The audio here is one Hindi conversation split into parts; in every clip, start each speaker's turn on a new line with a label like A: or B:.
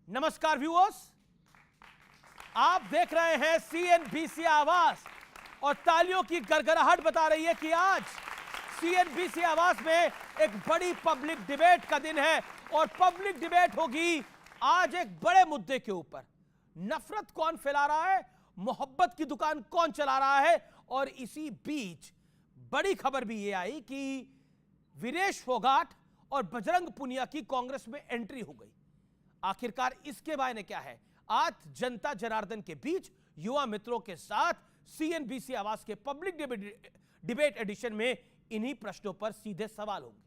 A: नमस्कार व्यूअर्स, आप देख रहे हैं सीएनबीसी आवाज और तालियों की गड़गड़ाहट बता रही है कि आज सीएनबीसी आवाज में एक बड़ी पब्लिक डिबेट का दिन है और पब्लिक डिबेट होगी आज एक बड़े मुद्दे के ऊपर। नफरत कौन फैला रहा है, मोहब्बत की दुकान कौन चला रहा है। और इसी बीच बड़ी खबर भी यह आई कि विनेश फोगाट और बजरंग पुनिया की कांग्रेस में एंट्री हो गई। आखिरकार इसके बारे में क्या है, आज जनता जनार्दन के बीच युवा मित्रों के साथ सीएनबीसी आवाज के पब्लिक डिबेट एडिशन में इन्हीं प्रश्नों पर सीधे सवाल होंगे।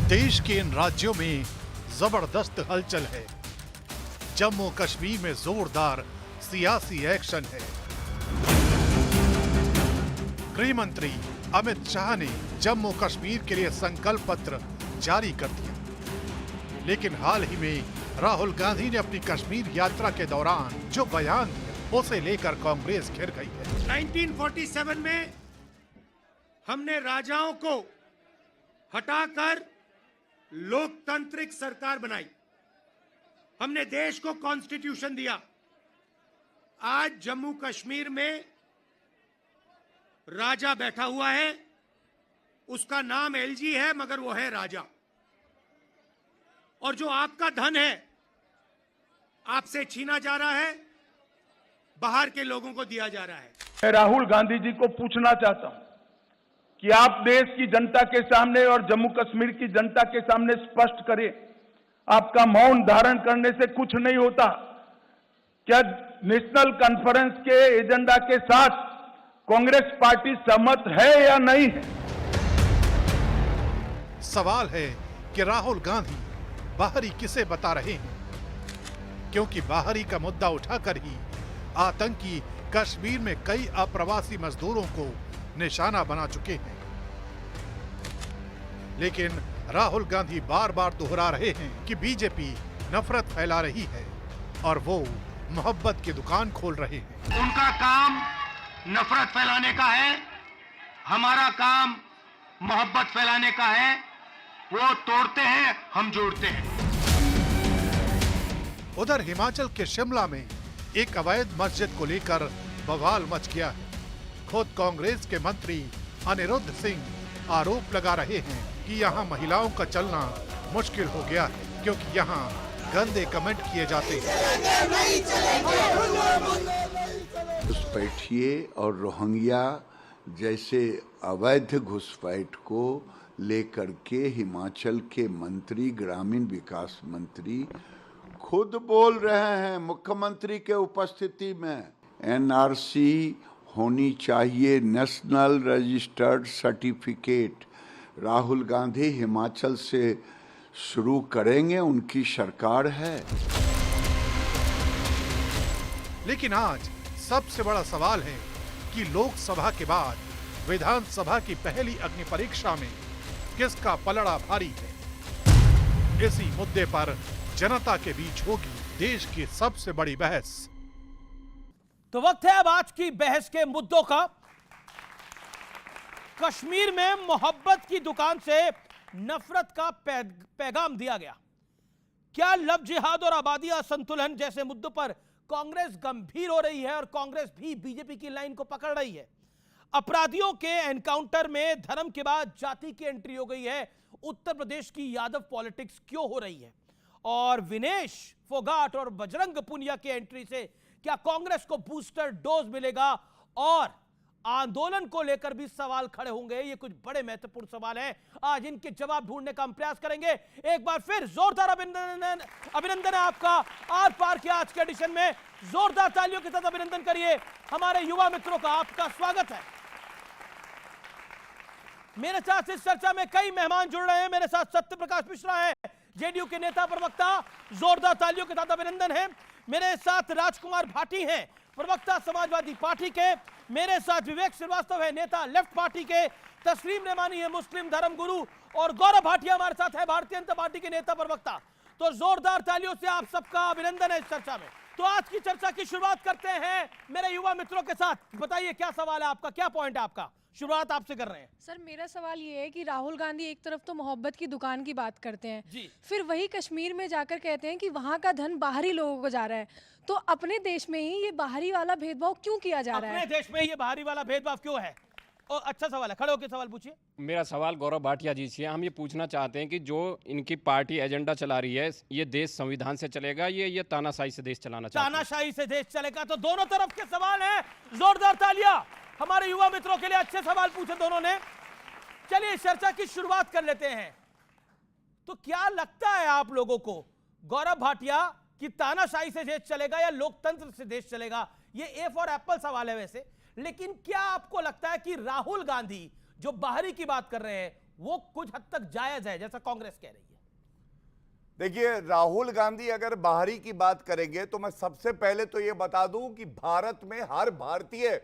B: देश के इन राज्यों में जबरदस्त हलचल है। जम्मू कश्मीर में जोरदार सियासी एक्शन है। गृह मंत्री अमित शाह ने जम्मू कश्मीर के लिए संकल्प पत्र जारी कर दिया, लेकिन हाल ही में राहुल गांधी ने अपनी कश्मीर यात्रा के दौरान जो बयान दिया उसे लेकर कांग्रेस घिर गई है।
C: 1947 में हमने राजाओं को हटाकर लोकतांत्रिक सरकार बनाई, हमने देश को कॉन्स्टिट्यूशन दिया। आज जम्मू कश्मीर में राजा बैठा हुआ है, उसका नाम एलजी है मगर वो है राजा। और जो आपका धन है आपसे छीना जा रहा है, बाहर के लोगों को दिया जा रहा है।
D: मैं राहुल गांधी जी को पूछना चाहता हूं कि आप देश की जनता के सामने और जम्मू कश्मीर की जनता के सामने स्पष्ट करें, आपका मौन धारण करने से कुछ नहीं होता। क्या नेशनल कॉन्फ्रेंस के एजेंडा के साथ कांग्रेस पार्टी सहमत है या नहीं है?
B: सवाल है कि राहुल गांधी बाहरी किसे बता रहे हैं, क्योंकि बाहरी का मुद्दा उठाकर ही आतंकी कश्मीर में कई अप्रवासी मजदूरों को निशाना बना चुके हैं। लेकिन राहुल गांधी बार बार दोहरा रहे हैं कि बीजेपी नफरत फैला रही है और वो मोहब्बत की दुकान खोल रहे हैं।
C: उनका काम नफरत फैलाने का है, हमारा काम मोहब्बत फैलाने का है। वो तोड़ते हैं, हम जोड़ते हैं।
B: उधर हिमाचल के शिमला में एक अवैध मस्जिद को लेकर बवाल मच गया है। खुद कांग्रेस के मंत्री अनिरुद्ध सिंह आरोप लगा रहे हैं कि यहां महिलाओं का चलना मुश्किल हो गया है, क्योंकि यहां गंदे कमेंट किए जाते हैं।
E: घुसपैठिए और रोहिंग्या जैसे अवैध घुसपैठ को लेकर के हिमाचल के मंत्री, ग्रामीण विकास मंत्री खुद बोल रहे हैं मुख्यमंत्री के उपस्थिति में। एनआरसी होनी चाहिए, national registered certificate. Rahul Gandhi Himachal से शुरू करेंगे, उनकी सरकार है।
B: लेकिन आज सबसे बड़ा सवाल है कि लोकसभा के बाद विधानसभा की पहली अग्नि परीक्षा में किसका पलड़ा भारी है। इसी मुद्दे पर जनता के बीच होगी देश की सबसे बड़ी बहस।
A: तो वक्त है अब आज की बहस के मुद्दों का। कश्मीर में मोहब्बत की दुकान से नफरत का पैगाम दिया गया। क्या लव जिहाद और आबादी असंतुलन जैसे मुद्दों पर कांग्रेस गंभीर हो रही है और कांग्रेस भी बीजेपी की लाइन को पकड़ रही है। अपराधियों के एनकाउंटर में धर्म के बाद जाति की एंट्री हो गई है। उत्तर प्रदेश की यादव पॉलिटिक्स क्यों हो रही है, और विनेश फोगाट और बजरंग पुनिया की एंट्री से क्या कांग्रेस को बूस्टर डोज मिलेगा, और आंदोलन को लेकर भी सवाल खड़े होंगे। ये कुछ बड़े महत्वपूर्ण सवाल हैं, आज इनके जवाब ढूंढने का हम प्रयास करेंगे। एक बार फिर जोरदार अभिनंदन है आपका आर पार के आज के एडिशन में। जोरदार तालियों के साथ अभिनंदन करिए हमारे युवा मित्रों का। आपका स्वागत है। मेरे साथ इस चर्चा में कई मेहमान जुड़ रहे हैं। मेरे साथ सत्य प्रकाश मिश्रा है, जेडीयू के नेता प्रवक्ता, जोरदार तालियों के साथ अभिनंदन है। मेरे साथ राजकुमार भाटी हैं, प्रवक्ता समाजवादी पार्टी के। मेरे साथ विवेक श्रीवास्तव है, नेता लेफ्ट पार्टी के। तस्लीम रहमानी है, मुस्लिम धर्म गुरु, और गौरव भाटिया हमारे साथ है, भारतीय जनता पार्टी के नेता प्रवक्ता। तो जोरदार तालियों से आप सबका अभिनंदन है इस चर्चा में। तो आज की चर्चा की शुरुआत करते हैं मेरे युवा मित्रों के साथ। बताइए क्या सवाल है आपका, क्या पॉइंट है आपका, शुरुआत आपसे कर रहे हैं।
F: सर मेरा सवाल ये है कि राहुल गांधी एक तरफ तो मोहब्बत की दुकान की बात करते हैं
A: जी।
F: फिर वही कश्मीर में जाकर कहते हैं कि वहाँ का धन बाहरी लोगों को जा रहा है, तो अपने देश में ही ये बाहरी वाला भेदभाव क्यों किया जा रहा है?
A: अपने देश में ये बाहरी वाला भेदभाव क्यों है? और अच्छा सवाल है, खड़े होकर सवाल पूछिए।
G: मेरा सवाल गौरव भाटिया जी से है। हम ये पूछना चाहते हैं कि जो इनकी पार्टी एजेंडा चला रही है, ये देश संविधान से चलेगा, ये तानाशाही से देश चलाना चाहते हैं?
A: तानाशाही से देश चलेगा। तो दोनों तरफ के सवाल हैं, जोरदार तालियां हमारे युवा मित्रों के लिए। अच्छे सवाल पूछे दोनों ने। चलिए इस चर्चा की शुरुआत कर लेते हैं। तो क्या लगता है आप लोगों को, गौरव भाटिया, कि तानाशाही से देश चलेगा या लोकतंत्र से देश चलेगा? ये ए फॉर एप्पल सवाल है वैसे, लेकिन क्या आपको लगता है कि राहुल गांधी जो बाहरी की बात कर रहे हैं वो कुछ हद तक जायज है, जैसा कांग्रेस कह रही है?
H: देखिए, राहुल गांधी अगर बाहरी की बात करेंगे तो मैं सबसे पहले तो यह बता दूं कि भारत में हर भारतीय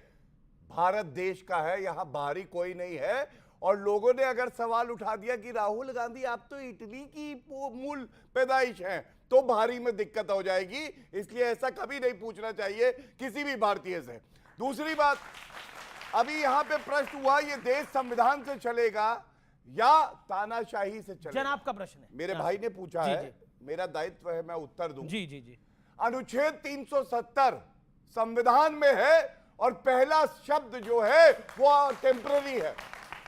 H: भारत देश का है, यहां बाहरी कोई नहीं है। और लोगों ने अगर सवाल उठा दिया कि राहुल गांधी आप तो इटली की मूल पैदाइश हैं, तो बाहरी में दिक्कत हो जाएगी, इसलिए ऐसा कभी नहीं पूछना चाहिए किसी भी भारतीय से। दूसरी बात, अभी यहां पे प्रश्न हुआ ये देश संविधान से चलेगा या तानाशाही से चलेगा?
A: जनाब का प्रश्न है,
H: मेरे भाई ने पूछा
A: जी,
H: है,
A: जी।
H: मेरा दायित्व है मैं उत्तर दूं।
A: जी जी जी।
H: अनुच्छेद 370 संविधान में है और पहला शब्द जो है वो टेम्पररी है।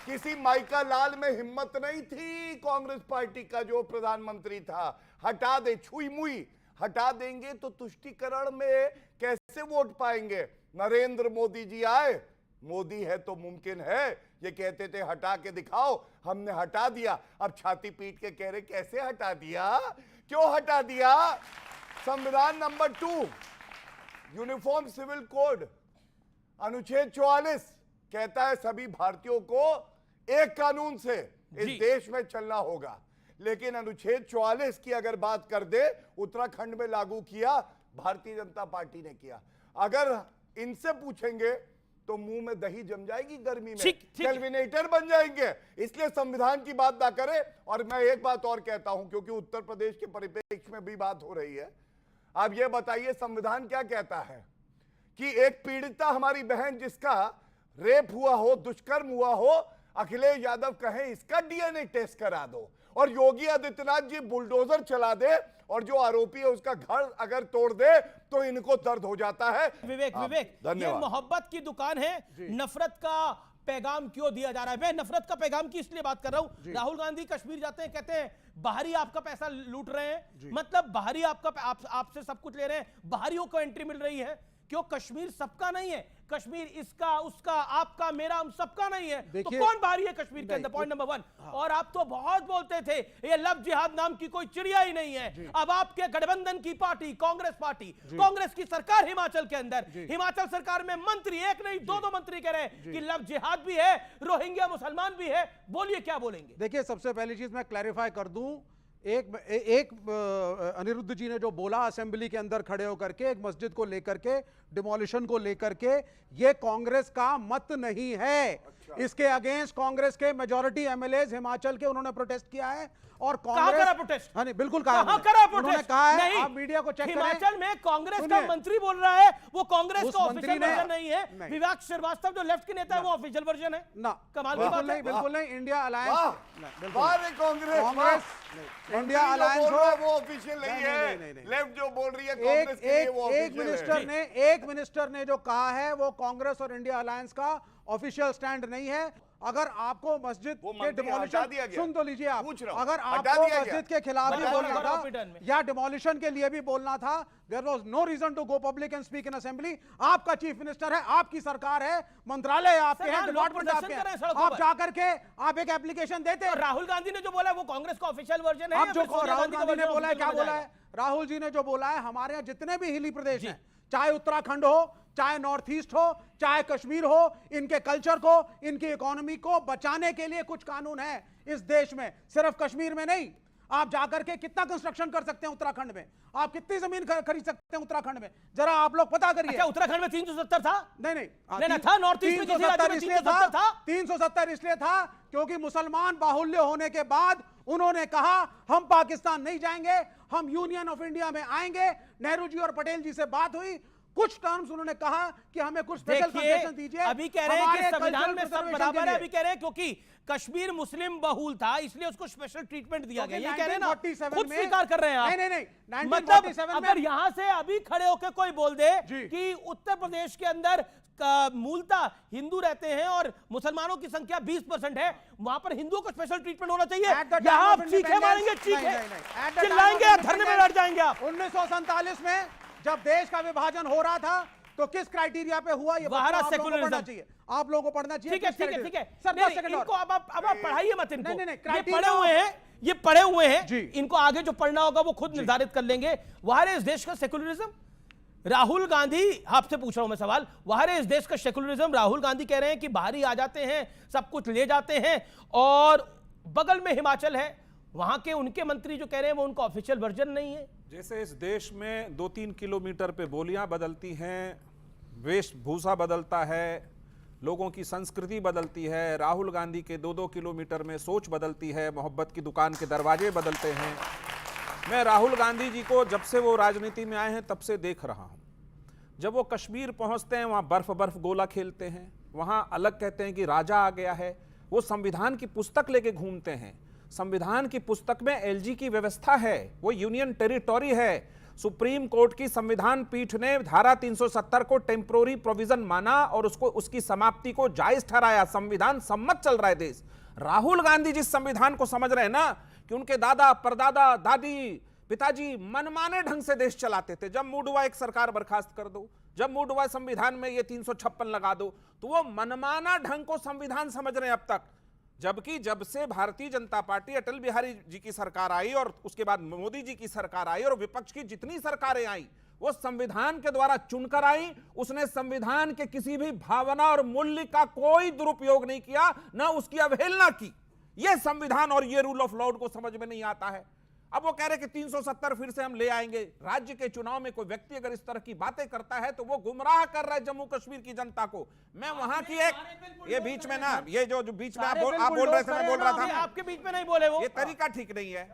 H: किसी माइका लाल में हिम्मत नहीं थी कांग्रेस पार्टी का जो प्रधानमंत्री था, हटा दे, छुई मुई हटा देंगे तो तुष्टीकरण में कैसे वोट पाएंगे? नरेंद्र मोदी जी आए, मोदी है तो मुमकिन है, ये कहते थे हटा के दिखाओ, हमने हटा दिया। अब छाती पीट के कह रहे कैसे हटा दिया, क्यों हटा दिया? संविधान नंबर 2 यूनिफॉर्म सिविल कोड अनुच्छेद 44 कहता है सभी भारतीयों को एक कानून से इस देश में चलना होगा। लेकिन अनुच्छेद 44 की अगर बात कर दे, उत्तराखंड में लागू किया भारतीय जनता पार्टी ने किया। अगर इनसे पूछेंगे तो मुंह में दही जम जाएगी, गर्मी में कैलविनेटर बन जाएंगे। इसलिए संविधान की बात ना करें। और मैं एक बात और कहता हूं, क्योंकि उत्तर प्रदेश के परिप्रेक्ष्य में भी बात हो रही है। आप ये बताइए संविधान क्या कहता है कि एक पीड़िता हमारी बहन जिसका रेप हुआ हो, दुष्कर्म हुआ हो, अखिलेश यादव कहें इसका डीएनए टेस्ट करा दो, और योगी आदित्यनाथ जी बुलडोजर चला दे और जो आरोपी है उसका घर अगर तोड़ दे तो इनको दर्द हो जाता है।
A: विवेक, ये मोहब्बत की दुकान है, नफरत का पैगाम क्यों दिया जा रहा है? मैं नफरत का पैगाम की इसलिए बात कर रहा हूं, राहुल गांधी कश्मीर जाते हैं, कहते हैं बाहरी आपका पैसा लूट रहे हैं, मतलब बाहरी आपसे सब कुछ ले रहे हैं, बाहरियों को एंट्री मिल रही है। क्यों? कश्मीर सबका नहीं है, कश्मीर इसका, उसका, आपका, मेरा, हम सबका नहीं है, तो कौन बाहरी है कश्मीर के अंदर? Point number 1। और आप तो बहुत बोलते थे ये लव जिहाद नाम की कोई चिड़िया ही नहीं है। अब आपके गठबंधन की पार्टी कांग्रेस पार्टी, कांग्रेस की सरकार हिमाचल के अंदर, हिमाचल सरकार में मंत्री, एक नहीं दो मंत्री कह रहे हैं कि लव जिहाद भी है, रोहिंग्या मुसलमान भी है। बोलिए क्या बोलेंगे?
I: देखिए, सबसे पहली चीज मैं क्लैरिफाई कर दूं, अनिरुद्ध जी ने जो बोला असेंबली के अंदर खड़े होकर के, एक मस्जिद को लेकर के, डिमोलिशन को लेकर के, ये कांग्रेस का मत नहीं है। इसके अगेंस्ट कांग्रेस के मेजॉरिटी एमएलएज हिमाचल के उन्होंने प्रोटेस्ट किया है। और कांग्रेस
A: प्रोटेस्ट?
I: हाँ नहीं, बिल्कुल कहा
A: उन्होंने
I: कहा है।
A: नहीं,
I: आप मीडिया को चेक करें,
A: हिमाचल में कांग्रेस का मंत्री बोल रहा है वो कांग्रेस का ऑफिशियल वर्जन नहीं है। विवेक श्रीवास्तव जो लेफ्ट के नेता है वो ऑफिशियल वर्जन है ना। कमाल की बात है।
I: बिल्कुल नहीं, India alliance
H: Congress
I: India alliance
H: वो ऑफिशियल नहीं है। लेफ्ट जो बोल रही है कांग्रेस के लिए वो
I: एक मिनिस्टर ने जो कहा है वो कांग्रेस और इंडिया अलायंस का ऑफिशियल स्टैंड नहीं है। अगर आपको मस्जिद के डिमोलिशन, सुन तो लीजिए आप, अगर आपको मस्जिद के खिलाफ भी बोलना था या डिमोलिशन के लिए भी बोलना था, there was no reason to go public and speak in assembly. आपका चीफ मिनिस्टर है, आपकी सरकार है, मंत्रालय आपके हैं, डिपार्टमेंट आपके हैं, आप जाकर के आप एक एप्लीकेशन देते हैं।
A: राहुल गांधी ने जो बोला वो कांग्रेस का ऑफिशियल वर्जन है।
I: अब जो राहुल गांधी ने बोला है, क्या बोला है राहुल जी ने? जो बोला है, हमारे यहाँ जितने भी हिली प्रदेश हैं, चाहे उत्तराखंड हो, चाहे नॉर्थ ईस्ट हो, चाहे कश्मीर हो, इनके कल्चर को, इनकी इकोनॉमी को बचाने के लिए कुछ कानून है इस देश में, सिर्फ कश्मीर में नहीं। आप जाकर के कितना कंस्ट्रक्शन कर सकते हैं उत्तराखंड में? आप कितनी जमीन खरीद सकते हैं उत्तराखंड में? जरा आप लोग पता करिए।
A: अच्छा, उत्तराखंड में 370 था?
I: नहीं
A: था। नॉर्थ ईस्ट में
I: 370 इसलिए था क्योंकि मुसलमान बाहुल्य होने के बाद उन्होंने कहा हम पाकिस्तान नहीं जाएंगे, हम यूनियन ऑफ इंडिया में आएंगे। नेहरू जी और पटेल जी से बात हुई, कुछ टर्म्स उन्होंने कहा कि हमें कुछ स्पेशल कंसेशन दीजिए।
A: अभी कह रहे हैं कि संविधान में सब बराबर है, अभी कह रहे हैं क्योंकि कश्मीर मुस्लिम बहुल था इसलिए उसको स्पेशल ट्रीटमेंट दिया गया, ये कह रहे हैं ना, खुद स्वीकार कर रहे हैं आप।
I: नहीं,
A: मतलब अगर यहां से अभी खड़े होकर कोई बोल दे कि उत्तर प्रदेश के अंदर मूलतः हिंदू रहते हैं और मुसलमानों की संख्या 20% है, वहां पर हिंदुओं को स्पेशल ट्रीटमेंट होना चाहिए, यहां आप चीखे मारेंगे, चीखे चिल्लाएंगे या धरने में बैठ जाएंगे आप।
I: 1947 में जब देश का विभाजन हो रहा था तो किस क्राइटेरिया पे हुआ, ये
A: वहां
I: आप लोगों को पढ़ना चाहिए, आप लोगों को पढ़ना चाहिए।
A: ठीक है ठीक है
I: सर,
A: इनको अब आप पढ़ाइए मत, इनको
I: नहीं,
A: ये पढ़े हुए हैं, इनको आगे जो पढ़ना होगा वो खुद निर्धारित कर लेंगे। वहां है इस देश का सेकुलरिज्म। राहुल गांधी, आपसे पूछ रहा हूं मैं सवाल, वहां है इस देश का सेकुलरिज्म। राहुल गांधी कह रहे हैं कि बाहरी आ जाते हैं, सब कुछ ले जाते हैं, और बगल में हिमाचल है, वहां के उनके मंत्री जो कह रहे हैं वो उनका ऑफिशियल वर्जन नहीं है।
J: जैसे इस देश में 2-3 किलोमीटर पे बोलियां बदलती हैं, वेशभूषा बदलता है, लोगों की संस्कृति बदलती है, राहुल गांधी के 2-2 किलोमीटर में सोच बदलती है, मोहब्बत की दुकान के दरवाजे बदलते हैं। मैं राहुल गांधी जी को जब से वो राजनीति में आए हैं तब से देख रहा हूं। जब वो कश्मीर पहुंचते हैं वहां बर्फ गोला खेलते हैं, वहां अलग कहते हैं कि राजा आ गया है, वो संविधान की पुस्तक लेके घूमते हैं। संविधान की पुस्तक में एलजी की व्यवस्था है, वो यूनियन टेरिटोरी है। सुप्रीम कोर्ट की संविधान पीठ ने धारा 370 को टेम्पोररी प्रोविजन माना और उसकी समाप्ति को जायज ठहराया। संविधान सम्मत चल रहा है देश। राहुल गांधी जिस संविधान को समझ रहे हैं ना कि उनके दादा परदादा दादी पिताजी मनमाने ढंग से देश चलाते थे, जब मूड हुआ एक सरकार बर्खास्त कर दो, जब मूड हुआ संविधान में ये 356 लगा दो, तो वो मनमाना ढंग को संविधान समझ रहे हैं अब तक। जबकि जब से भारतीय जनता पार्टी अटल बिहारी जी की सरकार आई और उसके बाद मोदी जी की सरकार आई और विपक्ष की जितनी सरकारें आई वो संविधान के द्वारा चुनकर आई, उसने संविधान के किसी भी भावना और मूल्य का कोई दुरुपयोग नहीं किया, ना उसकी अवहेलना की। यह संविधान और ये रूल ऑफ लॉ को समझ में नहीं आता है। अब वो कह रहे कि 370 फिर से हम ले आएंगे। राज्य के चुनाव में कोई व्यक्ति अगर इस तरह की बातें करता है तो वो गुमराह कर रहा है जम्मू कश्मीर की जनता को। मैं वहां की एक ये बीच में ना ये जो बीच में आप बोल रहे थे, मैं बोल रहा था,
A: आपके बीच में नहीं बोले वो,
J: ये तरीका ठीक नहीं है।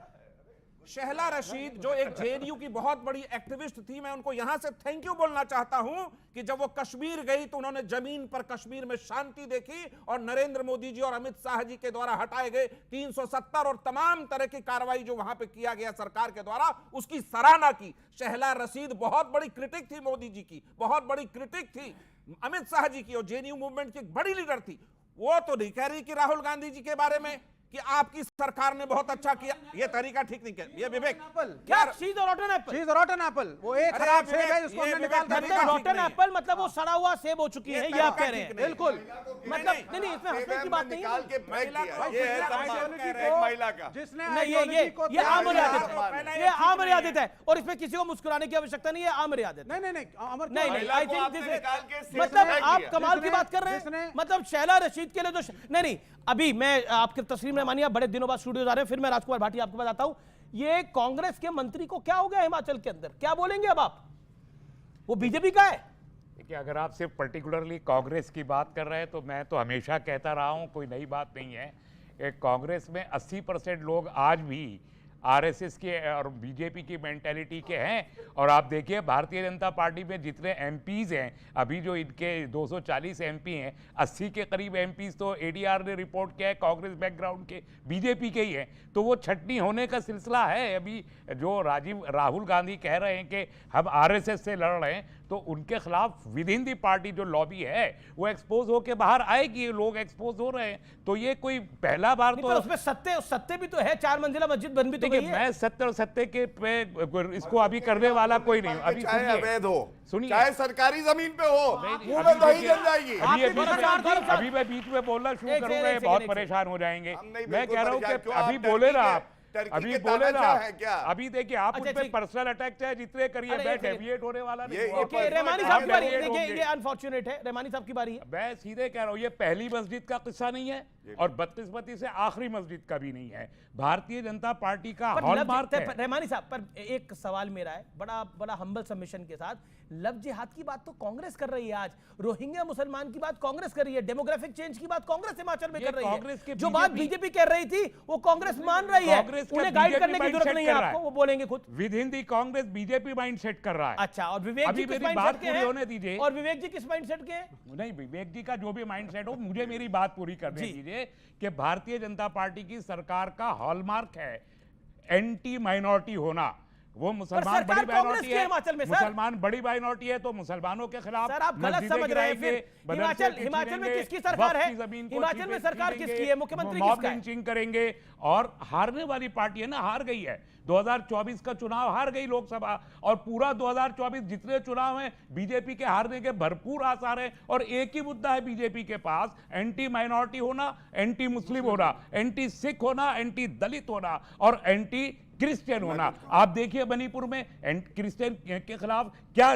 J: शहला रशीद जो एक जेएनयू की बहुत बड़ी एक्टिविस्ट थी, मैं उनको यहां से थैंक यू बोलना चाहता हूं कि जब वो कश्मीर गई तो उन्होंने जमीन पर कश्मीर में शांति देखी और नरेंद्र मोदी जी और अमित शाह जी के द्वारा हटाए गए 370 और तमाम तरह की कार्रवाई जो वहां पे किया गया सरकार के द्वारा, उसकी सराहना की। शहला रशीद बहुत बड़ी क्रिटिक थी मोदी जी की, बहुत बड़ी क्रिटिक थी अमित शाह जी की और जेएनयू मूवमेंट की एक बड़ी लीडर थी। वो तो नहीं कह रही कि राहुल गांधी जी के बारे में कि आपकी सरकार ने बहुत अच्छा किया। ये तरीका ठीक नहीं किया। ये विवेक
A: क्या she is a रॉटन Apple,
I: she is a रॉटन Apple, वो एक खराब सेब है जिसको हमने निकाल कर दिया।
A: रॉटन एप्पल मतलब वो सड़ा हुआ सेब हो चुकी है, ये आप कह रहे हैं।
I: बिल्कुल,
A: मतलब नहीं इसमें हंसने की बात नहीं है।
H: ये है एक महिला का
I: जिसने
A: ये आमर्यादित है, ये आमर्यादित है और इसमें किसी को मुस्कुराने की आवश्यकता नहीं है, आमर्यादित।
I: नहीं,
A: आई थिंक दिस इज, मतलब आप कमाल की बात कर रहे हैं। मतलब शैला रशीद के लिए तो नहीं, अभी मैं आपके तस्वीर में मानिए बड़े दिनों बाद स्टूडियो आ रहे हैं, फिर मैं राजकुमार भाटी आपके पास आता हूं। ये कांग्रेस के मंत्री को क्या हो गया हिमाचल के अंदर, क्या बोलेंगे अब आप? वो बीजेपी का है।
K: देखिए, अगर आप सिर्फ पर्टिकुलरली कांग्रेस की बात कर रहे हैं तो मैं तो हमेशा कहता रहा हूं, कोई नई बात नहीं है। कांग्रेस में 80% लोग आज भी आरएसएस के और बीजेपी की मेंटेलिटी के हैं। और आप देखिए भारतीय जनता पार्टी में जितने एमपीज हैं, अभी जो इनके 240 एमपी हैं, 80 के करीब एमपीज तो एडीआर ने रिपोर्ट किया है कांग्रेस बैकग्राउंड के, बीजेपी के ही हैं। तो वो छटनी होने का सिलसिला है। अभी जो राहुल गांधी कह रहे हैं कि हम आरएसएस से लड़ रहे हैं, तो उनके खिलाफ विद इन दी पार्टी जो लॉबी है वो एक्सपोज होके बाहर आएगी। लोग एक्सपोज हो रहे हैं, तो ये कोई पहला बार तो
A: उसमें सत्य भी तो है, 4 मंजिला मस्जिद बन भी तो गई है।
K: मैं सत्य और सत्य के पे इसको अभी करने वाला कोई नहीं। अभी
H: चाहे अवैध हो,
K: सुनिए,
H: चाहे सरकारी जमीन पे हो, मुंह में दही जम जाएगी।
K: अभी मैं बीच में बोलना शुरू करूंगा, बहुत परेशान हो जाएंगे। मैं कह रहा हूँ कि अभी बोले ना आप, अभी बोले ना अभी देखिए आप उस पे पर्सनल अटैक चाहे जितने करिए, मैं डेविएट होने वाला नहीं।
A: रेमानी साहब की बारी है, ये अनफॉर्चुनेट है, रेमानी साहब की बारी है।
K: मैं सीधे कह रहा हूँ, ये पहली मस्जिद का किस्सा नहीं है और बदकिस्मती से आखिरी मस्जिद का भी नहीं है। भारतीय जनता पार्टी का हॉलमार्क है।
A: रेमानी साहब पर एक सवाल मेरा है, बड़ा हम्बल सबमिशन के साथ, लव जिहाद की बात तो कांग्रेस कर रही है आज, रोहिंग्या मुसलमान की बात कांग्रेस कर रही है, डेमोग्राफिक चेंज की बात कांग्रेस हिमाचल में कर रही है। जो बात बीजेपी कर रही थी वो कांग्रेस मान रही है, उन्हें गाइड करने की जरूरत नहीं है आपको, वो बोलेंगे खुद।
K: With in the Congress BJP mindset कर रहा है।
A: अच्छा, और विवेक जी किस माइंडसेट के हैं?
K: होने दीजिए।
A: और विवेक जी किस माइंडसेट के हैं?
K: नहीं, विवेक जी का जो भी माइंडसेट हो, मुझे मेरी बात पूरी करने दीजिए कि भारतीय जनता पार्टी की सरकार का हॉलमार्क है एंटी माइनॉरिटी होना। वो मुसलमान बड़ी माइनॉरिटी है, मुसलमान बड़ी माइनॉरिटी है तो मुसलमानों के खिलाफ
A: सर आप गलत समझ रहे हैं। फिर हिमाचल में किसकी सरकार है? हिमाचल में सरकार किसकी है? मुख्यमंत्री किसका है?
K: लिंचिंग करेंगे और हारने वाली पार्टी है ना, हार गई है। 2024 का चुनाव हार गई लोकसभा, और पूरा 2024 जितने चुनाव हैं बीजेपी के हारने के भरपूर आसार हैं। और एक ही मुद्दा है बीजेपी के पास, एंटी माइनॉरिटी होना, एंटी मुस्लिम होना, एंटी सिख होना, एंटी दलित होना और एंटी क्रिश्चियन होना। आप देखिए मणिपुर में क्रिश्चियन के खिलाफ क्या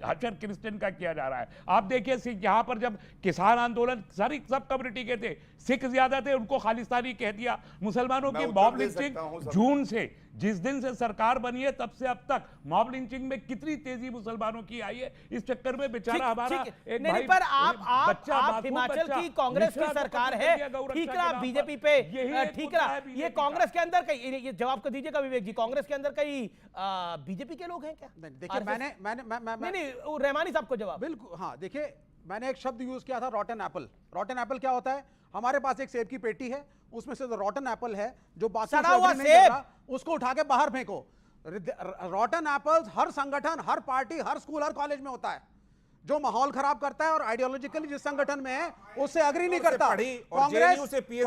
K: हशर क्रिश्चियन का किया जा रहा है। आप देखिए यहाँ पर जब किसान आंदोलन सारी सब कम्युनिटी के थे, सिख ज्यादा थे, उनको खालिस्तानी कह दिया। मुसलमानों की मॉब लिंचिंग जून से, जिस दिन से सरकार बनी है तब से अब तक मॉब लिंचिंग में कितनी तेजी मुसलमानों की आई है। इस चक्कर में बेचारा हमारा एक भाई,
A: पर आप हिमाचल की कांग्रेस की सरकार है, ठीक रहा बीजेपी पे, ठीक रहा। ये कांग्रेस के अंदर कई, ये जवाब कर दीजिएगा विवेक जी, कांग्रेस के अंदर कई बीजेपी के लोग हैं क्या?
I: देखिए
A: नहीं, रहमानी साहब को जवाब।
I: बिल्कुल, हाँ देखिए, मैंने एक शब्द यूज किया था, रॉटन एप्पल। रॉटन एप्पल क्या होता है? हमारे पास एक सेब की पेटी है, उसमें से रॉटन एप्पल है जो बाकी नहीं कर रहा, उसको उठा के बाहर फेंको। रॉटन एप्पल्स हर संगठन, हर पार्टी, हर स्कूल, हर कॉलेज में होता है। जो माहौल खराब करता है और आइडियोलॉजिकली जिस संगठन में है उससे अग्री नहीं करता। कांग्रेस की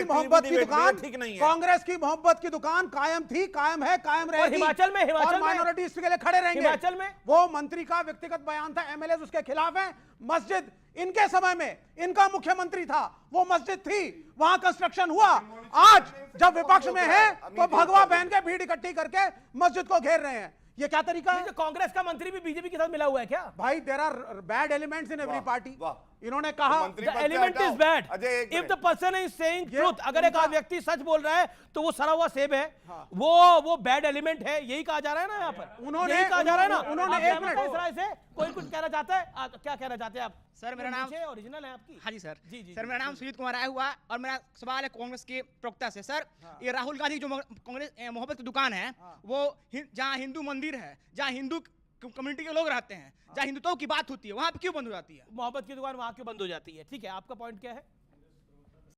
I: मोहब्बत की दुकान, कांग्रेस की मोहब्बत की दुकान कायम थी, कायम है, कायम रहेगी।
A: हिमाचल में
I: माइनॉरिटीज के लिए खड़े रहेंगे।
A: हिमाचल में
I: वो मंत्री का व्यक्तिगत बयान था, एमएलए उसके खिलाफ है। मस्जिद इनके समय में इनका मुख्यमंत्री था, वो मस्जिद थी, वहां कंस्ट्रक्शन हुआ। आज जब विपक्ष में है तो भगवा पहन के भीड़ इकट्ठी करके मस्जिद को घेर रहे हैं। ये क्या तरीका है?
A: कांग्रेस का मंत्री भी बीजेपी के साथ मिला हुआ है क्या?
I: भाई, there are bad elements in every party. इन्होंने कहा
A: element is bad if the person is saying truth. अगर एक व्यक्ति सच बोल रहा है तो वो सड़ा हुआ सेब है, वो बैड एलिमेंट है, यही कहा जा रहा है ना यहाँ पर।
I: उन्होंने
A: कहा जा रहा है ना।
I: उन्होंने एक मिनट
A: से कोई कुछ कहना चाहता है? क्या कहना चाहते हैं आप?
L: सर मेरा नाम
A: ओरिजिनल है आपकी?
L: हाँ जी सर। जी सर, मेरा नाम सुजीत कुमार आया हुआ और मेरा सवाल है कांग्रेस के प्रवक्ता से। सर ये राहुल गांधी जो कांग्रेस मोहब्बत की दुकान है, वो जहाँ हिंदू मंदिर है, जहाँ हिंदू कम्युनिटी के लोग रहते हैं, जहाँ हिंदुत्व की बात होती है, वहाँ पे क्यों बंद हो जाती है?
A: मोहब्बत की दुकान वहाँ क्यों बंद हो जाती है? ठीक है, आपका पॉइंट क्या है?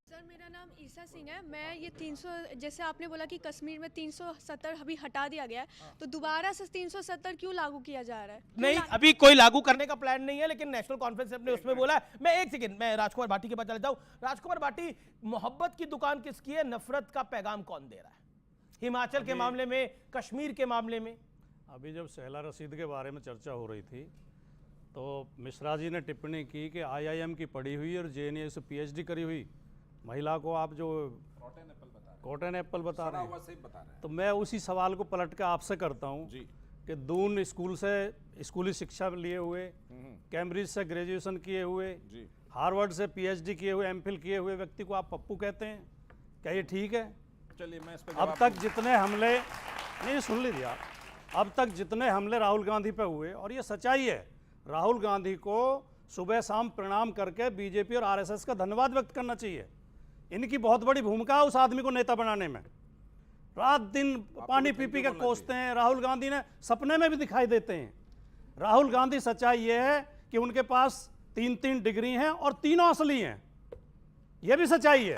F: सर मेरा नाम ईसा सिंह है। मैं ये 300, जैसे आपने बोला कि कश्मीर में 370 अभी हटा दिया गया है, तो दोबारा से 370 क्यों लागू किया जा रहा है?
A: नहीं, अभी कोई लागू करने का प्लान नहीं है, लेकिन नेशनल कॉन्फ्रेंस ने उसमें बोला है। मैं एक सेकंड, मैं राजकुमार भाटी के पास चले जाऊं। राजकुमार भाटी, मोहब्बत की दुकान किसकी है? नफरत का पैगाम कौन दे रहा है? हिमाचल के मामले में, कश्मीर के मामले में?
M: अभी जब सहला रशीद के बारे में चर्चा हो रही थी तो मिश्रा जी ने टिप्पणी की कि IIM की पढ़ी हुई और JNU से PhD करी हुई महिला को आप जो कॉटन एप्पल बता रहे हैं, तो मैं उसी सवाल को पलट के आपसे करता हूं कि दून स्कूल से स्कूली शिक्षा लिए हुए, कैम्ब्रिज से ग्रेजुएशन किए हुए, हार्वर्ड से PhD किए हुए, MPhil किए हुए व्यक्ति को आप पप्पू कहते हैं? क्या ये ठीक है?
J: चलिए मैं इस पे
M: अब तक जितने हमले, नहीं सुन लीजिए आप, अब तक जितने हमले राहुल गांधी पे हुए, और ये सच्चाई है, राहुल गांधी को सुबह शाम प्रणाम करके बीजेपी और RSS का धन्यवाद व्यक्त करना चाहिए। इनकी बहुत बड़ी भूमिका है उस आदमी को नेता बनाने में। रात दिन पानी पी पी के कोसते हैं। राहुल गांधी ने सपने में भी दिखाई देते हैं। राहुल गांधी, सच्चाई ये है कि उनके पास 3-3 डिग्री हैं और तीनों असली हैं, यह भी सच्चाई है।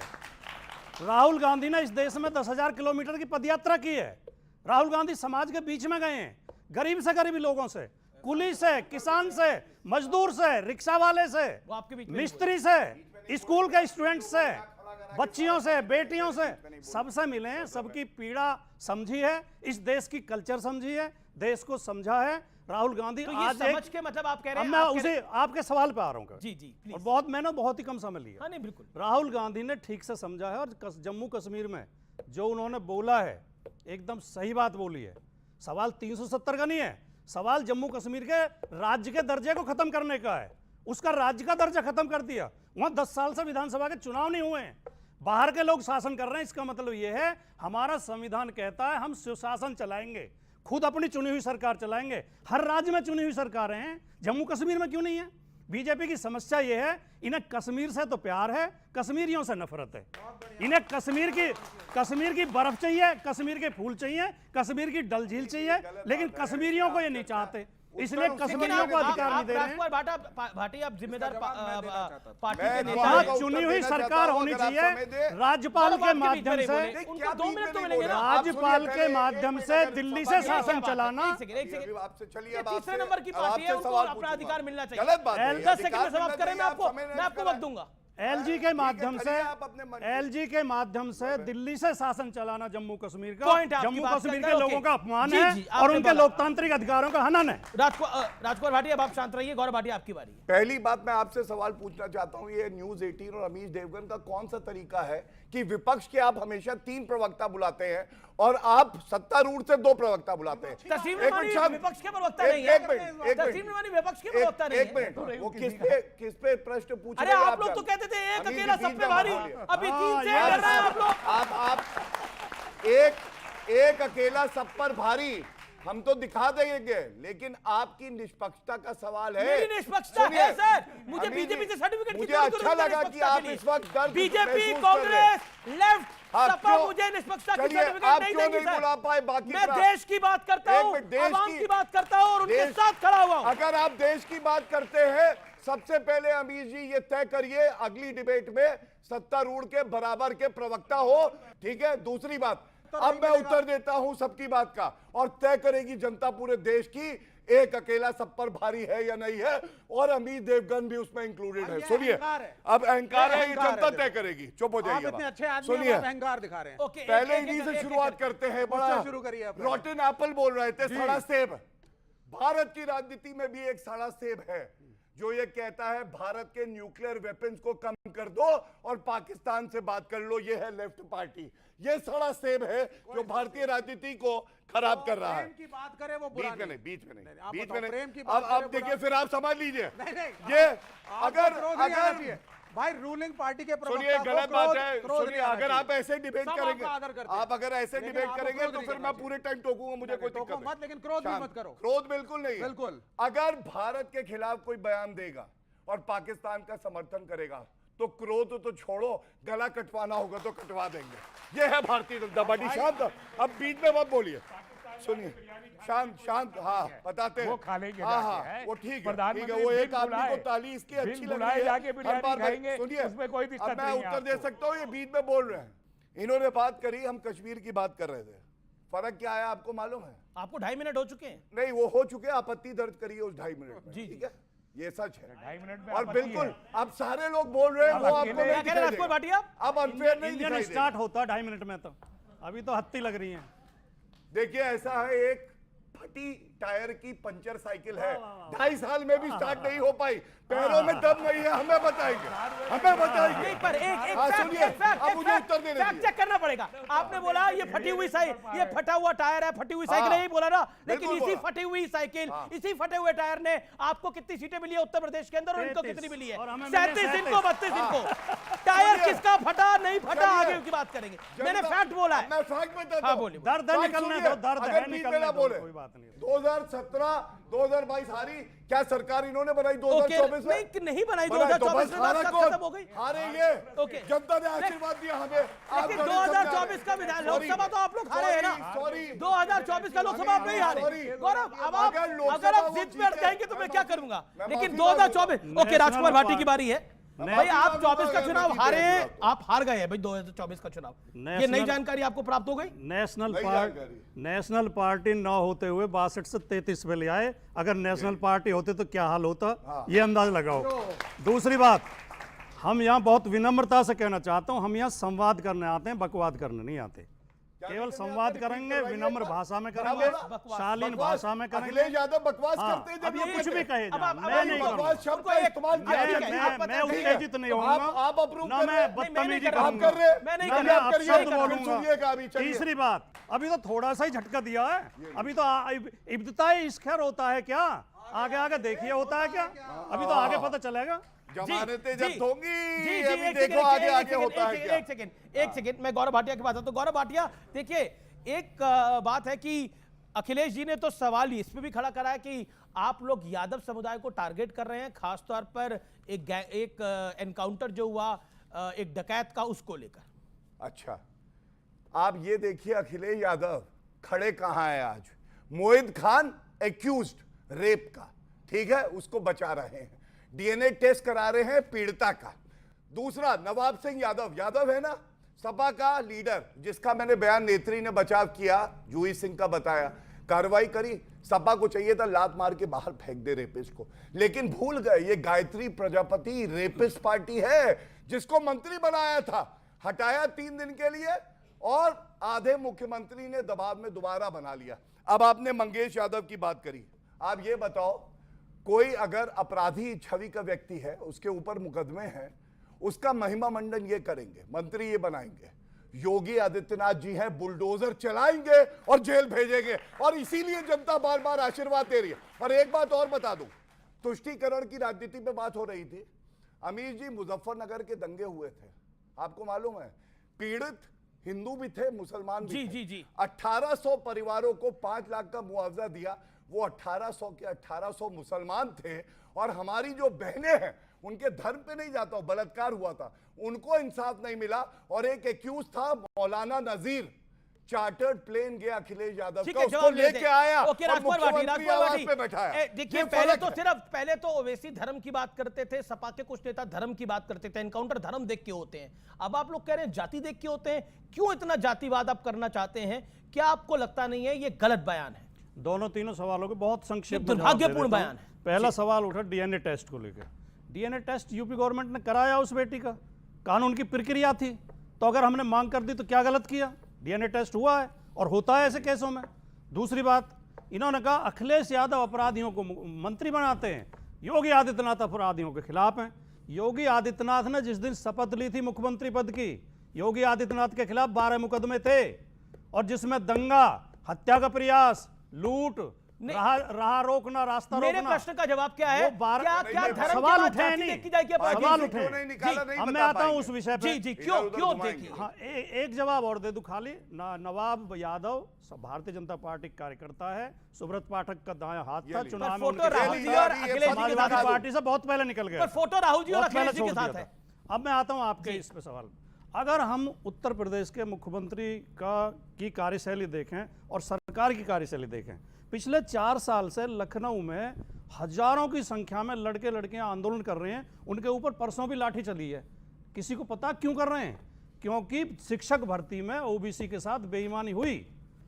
M: राहुल गांधी ने इस देश में 10,000 किलोमीटर की पदयात्रा की है। राहुल गांधी समाज के बीच में गए हैं, गरीब से गरीब लोगों से, कुली से, किसान से, मजदूर से, रिक्शा वाले से, मिस्त्री से, स्कूल के स्टूडेंट से, बच्चियों से, बेटियों से, सबसे मिले हैं, सबकी पीड़ा समझी है, इस देश की कल्चर समझी है, देश को समझा है। राहुल गांधी
A: तो
M: आज
A: समझ के मतलब आप कह रहे हैं,
M: मैं उसे आपके सवाल पे आ रहा हूँ।
A: जी जी प्लीज।
M: और मैंने बहुत ही कम समय लिया।
A: हाँ नहीं बिल्कुल,
M: राहुल गांधी ने ठीक से समझा है और जम्मू कश्मीर में जो उन्होंने बोला है एकदम सही बात बोली है। सवाल 370 का नहीं है, सवाल जम्मू कश्मीर के राज्य के दर्जे को खत्म करने का है। उसका राज्य का दर्जा खत्म कर दिया। वहां 10 साल से विधानसभा के चुनाव नहीं हुए हैं, बाहर के लोग शासन कर रहे हैं। इसका मतलब यह है हमारा संविधान कहता है हम सुशासन चलाएंगे, खुद अपनी चुनी हुई सरकार चलाएंगे। हर राज्य में चुनी हुई सरकारें हैं, जम्मू कश्मीर में क्यों नहीं है? बीजेपी की समस्या यह है, इन्हें कश्मीर से तो प्यार है, कश्मीरियों से नफरत है। इन्हें कश्मीर की बर्फ चाहिए, कश्मीर के फूल चाहिए, कश्मीर की डल झील चाहिए, लेकिन कश्मीरियों को ये नहीं चाहते, इसलिए कश्मीरियों को अधिकार नहीं दे रहे हैं।
A: भाटी, आप जिम्मेदार पार्टी के नेता
M: यहाँ चुनी हुई सरकार होनी चाहिए, राज्यपाल के माध्यम से, राज्यपाल के माध्यम से दिल्ली से शासन चलाना।
A: तीसरे नंबर की पार्टी है, उनको अपना अधिकार मिलना चाहिए। 10 सेकंड में समाप्त करें, मैं आपको वक्त दूंगा।
M: एलजी के माध्यम से दिल्ली से शासन चलाना जम्मू कश्मीर का, जम्मू कश्मीर के लोगों का अपमान है और उनके लोकतांत्रिक अधिकारों का हनन है।
A: राजकुमार भाटी, अब आप शांत रहिए। गौरव भाटी, आपकी बारी है।
H: पहली बात मैं आपसे सवाल पूछना चाहता हूं, ये न्यूज 18 और अमीश देवगन का कौन सा तरीका है कि विपक्ष के आप हमेशा 3 प्रवक्ता बुलाते हैं और आप सत्तारूढ़ से 2 प्रवक्ता बुलाते हैं?
A: तस्लीम रमानी विपक्ष के प्रवक्ता नहीं है। तस्लीम रमानी विपक्ष के प्रवक्ता नहीं है।
H: एक मिनट, वो किस पे प्रश्न पूछ
A: रहे हैं? अरे आप लोग तो कहते थे एक अकेला सब पे भारी, अभी 3 से कर रहे हैं आप लोग।
H: आप एक अकेला सब पर भारी हम तो दिखा देंगे, लेकिन आपकी निष्पक्षता का सवाल है।
A: मेरी निष्पक्षता है सर, मुझे बीजेपी से सर्टिफिकेट
H: मुझे अच्छा लगा कि आप इस वक्त दर्द
A: बीजेपी, कांग्रेस, लेफ्ट सपा मुझे निष्पक्षता की सर्टिफिकेट नहीं देंगे सर।
H: बुला पाए बाकी
A: मैं देश की बात करता हूँ, आवाम की बात करता हूँ और उनके साथ खड़ा हुआ हूँ।
H: अगर आप देश की बात करते हैं, सबसे पहले अमीश जी ये तय करिए अगली डिबेट में सत्तारूढ़ के बराबर के प्रवक्ता हो, ठीक है? दूसरी बात, अब मैं उत्तर देता हूं सबकी बात का, और तय करेगी जनता पूरे देश की एक अकेला सब पर भारी है या नहीं है, और अमीश देवगन भी उसमें इंक्लूडेड है। सुनिए, अब अहंकार है, ये जनता तय करेगी। चुप हो जाइए, सुनिए,
I: अहंकार दिखा रहे हैं।
H: पहले इन्हीं से शुरुआत करते हैं। बड़ा
I: शुरू करिए।
H: रॉटन एप्पल बोल रहे थे, सड़ा सेब। भारत की राजनीति में भी एक सड़ा सेब है जो ये कहता है भारत के न्यूक्लियर वेपन्स को कम कर दो और पाकिस्तान से बात कर लो। ये है लेफ्ट पार्टी, ये सड़ा सेब है जो भारतीय राजनीति को खराब कर रहा है।
I: की बात करें वो
H: बीच में नहीं।
I: प्रेम की
H: अब देखिए, फिर आप समझ लीजिए, ये अगर
I: भाई रूलिंग पार्टी के
H: सुनिए, गलत बात है। सुनिए, अगर आप ऐसे डिबेट करेंगे, आप अगर ऐसे डिबेट करेंगे तो फिर मैं पूरे टाइम टोकूंगा, मुझे कोई दिक्कत नहीं।
I: लेकिन क्रोध भी मत करो।
H: क्रोध बिल्कुल नहीं,
I: बिल्कुल।
H: अगर भारत के खिलाफ कोई बयान देगा और पाकिस्तान का समर्थन करेगा तो क्रोध तो छोड़ो, गला कटवाना होगा तो कटवा देंगे। ये है भारतीय जनता पार्टी। शांत, अब बीच में मत बोलिए। सुनिए, शांत, हाँ बताते हैं,
K: वो खा लेंगे,
H: हाँ वो ठीक है, वो एक आदमी को ताली इसकी अच्छी लग रही है, हर बार सुनिए,
K: उसमें कोई दिक्कत
H: अब मैं उत्तर दे सकता हूँ, ये बीच में बोल रहे हैं। इन्होंने बात करी, हम कश्मीर की बात कर रहे थे, फर्क क्या है आपको मालूम है?
A: आपको 2.5 मिनट हो चुके हैं।
H: नहीं, वो हो चुके, आपत्ति दर्ज करिए उस 2.5 मिनट में। ठीक है, ये सच है।
K: 2.5 मिनट में
H: और बिल्कुल अब सारे लोग बोल रहे हैं, वो आपको नहीं दिखाई देगा। अब अनफेयर नहीं दिखाई देगा।
M: स्टार्ट होता 2.5 मिनट में, तो अभी तो हत्ती लग रही है।
H: देखिए, ऐसा है, एक फटी टायर की पंचर साइकिल है, 2.5 साल में भी स्टार्ट नहीं हो पाई, पैरों में दम नहीं है, हमें बताएंगे।
A: पर एक मुझे उत्तर देने दीजिए, चेक करना पड़ेगा। आपने बोला ये फटी हुई साइकिल, ये फटा हुआ टायर है, फटी हुई साइकिल नहीं बोला ना, लेकिन इसी फटी हुई साइकिल, इसी फटे हुए टायर ने आपको कितनी सीटें मिली है उत्तर प्रदेश के अंदर और इनको कितनी मिली है? 37 इनको, 32 इनको। टायर किसका फटा नहीं फटा आगे की बात करेंगे, मैंने फैक्ट बोला है।
H: मैं फैक्ट बताता हूं,
A: बोलिए।
M: दर्द निकलने दो, दर्द है निकलने दो, कोई बात नहीं।
H: 2017 2022 हारी, क्या सरकार इन्होंने बनाई 2024 में?
A: नहीं बनाई, 2024 में खत्म हो गई।
H: हारे ये जनता ने आशीर्वाद दिया हमें।
A: 2024 का विधान लोकसभा तो आप लोग हारे हैं ना, 2024 का लोकसभा आप नहीं हारे। गौरव, अब आप अगर आप जिद पे अड़ जाएंगे तो मैं क्या करूंगा, लेकिन 2024 ओके, राजकुमार भाटी की बारी है। भाई आप 24 का चुनाव हारे, आप हार गए हैं भाई 2024 का चुनाव, ये नई जानकारी आपको प्राप्त हो गई?
M: नेशनल पार्टी न होते हुए 62 से 33 पे ले आए, अगर नेशनल पार्टी होते तो क्या हाल होता, ये अंदाज लगाओ। दूसरी बात, हम यहाँ बहुत विनम्रता से कहना चाहता हूँ, हम यहाँ संवाद करने आते हैं, बकवाद करने नहीं आते। केवल संवाद करेंगे, विनम्र भाषा में करेंगे, शालीन भाषा में करेंगे।
H: ज्यादा बकवास करते हैं,
M: अब ये कुछ भी कहे,
H: मैं नहीं बकवास शब्द का इस्तेमाल किया,
M: मैं उत्तेजित नहीं होऊंगा,
H: आप अप्रूव
M: ना मैं बदतमीजी करूंगा,
H: कर रहे,
M: ना मैं अपशब्द बोलूंगा। तीसरी बात, अभी तो थोड़ा सा ही झटका दिया है, अभी तो इब्तिदाई इश्क़ होता है क्या, आगे आगे देखिए होता है क्या, अभी तो आगे पता चलेगा।
H: जमानतें जब्त होंगी, अभी देखो आगे आगे होता है क्या।
A: एक सेकंड, मैं गौरव भाटिया की बात आता हूं। गौरव भाटिया, देखिए एक बात है कि अखिलेश जी ने तो सवाल इस पे भी खड़ा करा है कि आप लोग यादव समुदाय को टारगेट कर रहे हैं, खासतौर पर एक एनकाउंटर जो हुआ एक डकैत का, उसको लेकर।
H: अच्छा, आप ये देखिए अखिलेश यादव खड़े कहां है आज। मोहित खान एक्यूज्ड रेप का, ठीक है, उसको बचा रहे हैं, डीएनए टेस्ट करा रहे हैं पीड़िता का। दूसरा नवाब सिंह यादव, यादव है ना सपा का लीडर, जिसका मैंने बयान नेत्री ने बचाव किया, जूही सिंह का बताया, कार्रवाई करी। सपा को चाहिए था लात मार के बाहर फेंक दे रेपिस्ट को, लेकिन भूल गए ये गायत्री प्रजापति रेपिस्ट पार्टी है, जिसको मंत्री बनाया था, हटाया 3 दिन के लिए और आधे मुख्यमंत्री ने दबाव में दोबारा बना लिया। अब आपने मंगेश यादव की बात करी, आप ये बताओ, कोई अगर अपराधी छवि का व्यक्ति है, उसके ऊपर मुकदमे हैं, उसका महिमा मंडन ये करेंगे, मंत्री ये बनाएंगे, योगी आदित्यनाथ जी हैं, बुलडोजर चलाएंगे और जेल भेजेंगे, और इसीलिए जनता बार बार आशीर्वाद दे रही है। और एक बात और बता दूं, तुष्टीकरण की राजनीति पे बात हो रही थी, अमीर जी मुजफ्फरनगर के दंगे हुए थे, आपको मालूम है, पीड़ित हिंदू भी थे, मुसलमान भी थे।
A: जी
H: 1800 परिवारों को 5 लाख का मुआवजा दिया, वो 1800 के 1800 मुसलमान थे, और हमारी जो बहनें हैं उनके धर्म पे नहीं जाता, बलात्कार हुआ था, उनको इंसाफ नहीं मिला। और एक एक्यूज था मौलाना नजीर, चार्टर्ड प्लेन गया अखिलेश यादव का, उसको लेके आया और मुख्यमंत्री आवास पे बैठाया।
A: देखिए, पहले तो ओवैसी धर्म की बात करते थे, सपा के कुछ नेता धर्म की बात करते थे, एनकाउंटर धर्म देख के होते हैं, अब आप लोग कह रहे हैं जाति देख के होते हैं। क्यों इतना जातिवाद आप करना चाहते हैं? क्या आपको लगता नहीं है ये गलत बयान है?
M: दोनों तीनों सवालों के बहुत संक्षिप्त
A: दुर्भाग्यपूर्ण बयान है।
M: पहला सवाल उठा डीएनए टेस्ट को लेकर। डीएनए टेस्ट यूपी गवर्नमेंट ने कराया उस बेटी का, कानून की प्रक्रिया थी, तो अगर हमने मांग कर दी तो क्या गलत किया? डीएनए टेस्ट हुआ है और होता है ऐसे केसों में। दूसरी बात, इन्होंने कहा अखिलेश यादव अपराधियों को मंत्री बनाते हैं, योगी आदित्यनाथ अपराधियों के खिलाफ हैं। योगी आदित्यनाथ ने जिस दिन शपथ ली थी मुख्यमंत्री पद की, योगी आदित्यनाथ के खिलाफ 12 मुकदमे थे, और जिसमें दंगा, हत्या का प्रयास, लूट, राह रोकना, रास्ता रोकना।
A: मेरे प्रश्न का जवाब क्या है? क्या
M: सवाल उठे सवाल उठे। अब मैं आता हूं उस विषय पे।
A: जी क्यों देखिए।
M: हाँ, एक जवाब और दे दूं खाली। नवाब यादव भारतीय जनता पार्टी कार्यकर्ता है, सुब्रत पाठक का दायां हाथ था, चुनाव में समाजवादी पार्टी से बहुत पहले निकल गए,
A: फोटो राहुल जी और अखिलेश जी के साथ है।
M: अब मैं आता हूं आपके इस पे सवाल। अगर हम उत्तर प्रदेश के मुख्यमंत्री की कार्यशैली देखें और सरकार की कार्यशैली देखें, पिछले 4 साल से लखनऊ में हजारों की संख्या में लड़के लड़कियां आंदोलन कर रहे हैं, उनके ऊपर परसों भी लाठी चली है। किसी को पता क्यों कर रहे हैं? क्योंकि शिक्षक भर्ती में ओबीसी के साथ बेईमानी हुई,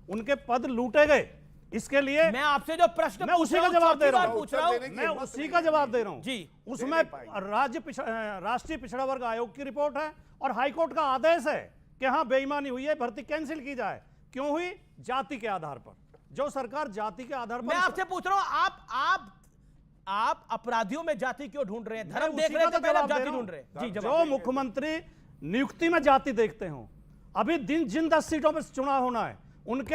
M: उनके पद लूटे गए। इसके लिए
A: मैं आपसे जो प्रश्न
M: मैं उसी का जवाब दे रहा हूं,
A: मैं
M: उसी का जवाब दे रहा हूं
A: जी।
M: उसमें राष्ट्रीय पिछड़ा वर्ग आयोग की रिपोर्ट है और हाईकोर्ट का आदेश है कि हाँ बेईमानी हुई है, भर्ती कैंसिल की जाए। क्यों हुई? जाति के आधार पर। जो सरकार जाति के आधार पर,
A: मैं आपसे पूछ रहा हूं, आप अपराधियों में जाति क्यों ढूंढ रहे हैं? धर्म देख रहे थे, पहले आप जाति ढूंढ रहे हैं। जी,
M: जो मुख्यमंत्री नियुक्ति में जाति देखते हो, अभी जिन 10 सीटों पर चुनाव होना है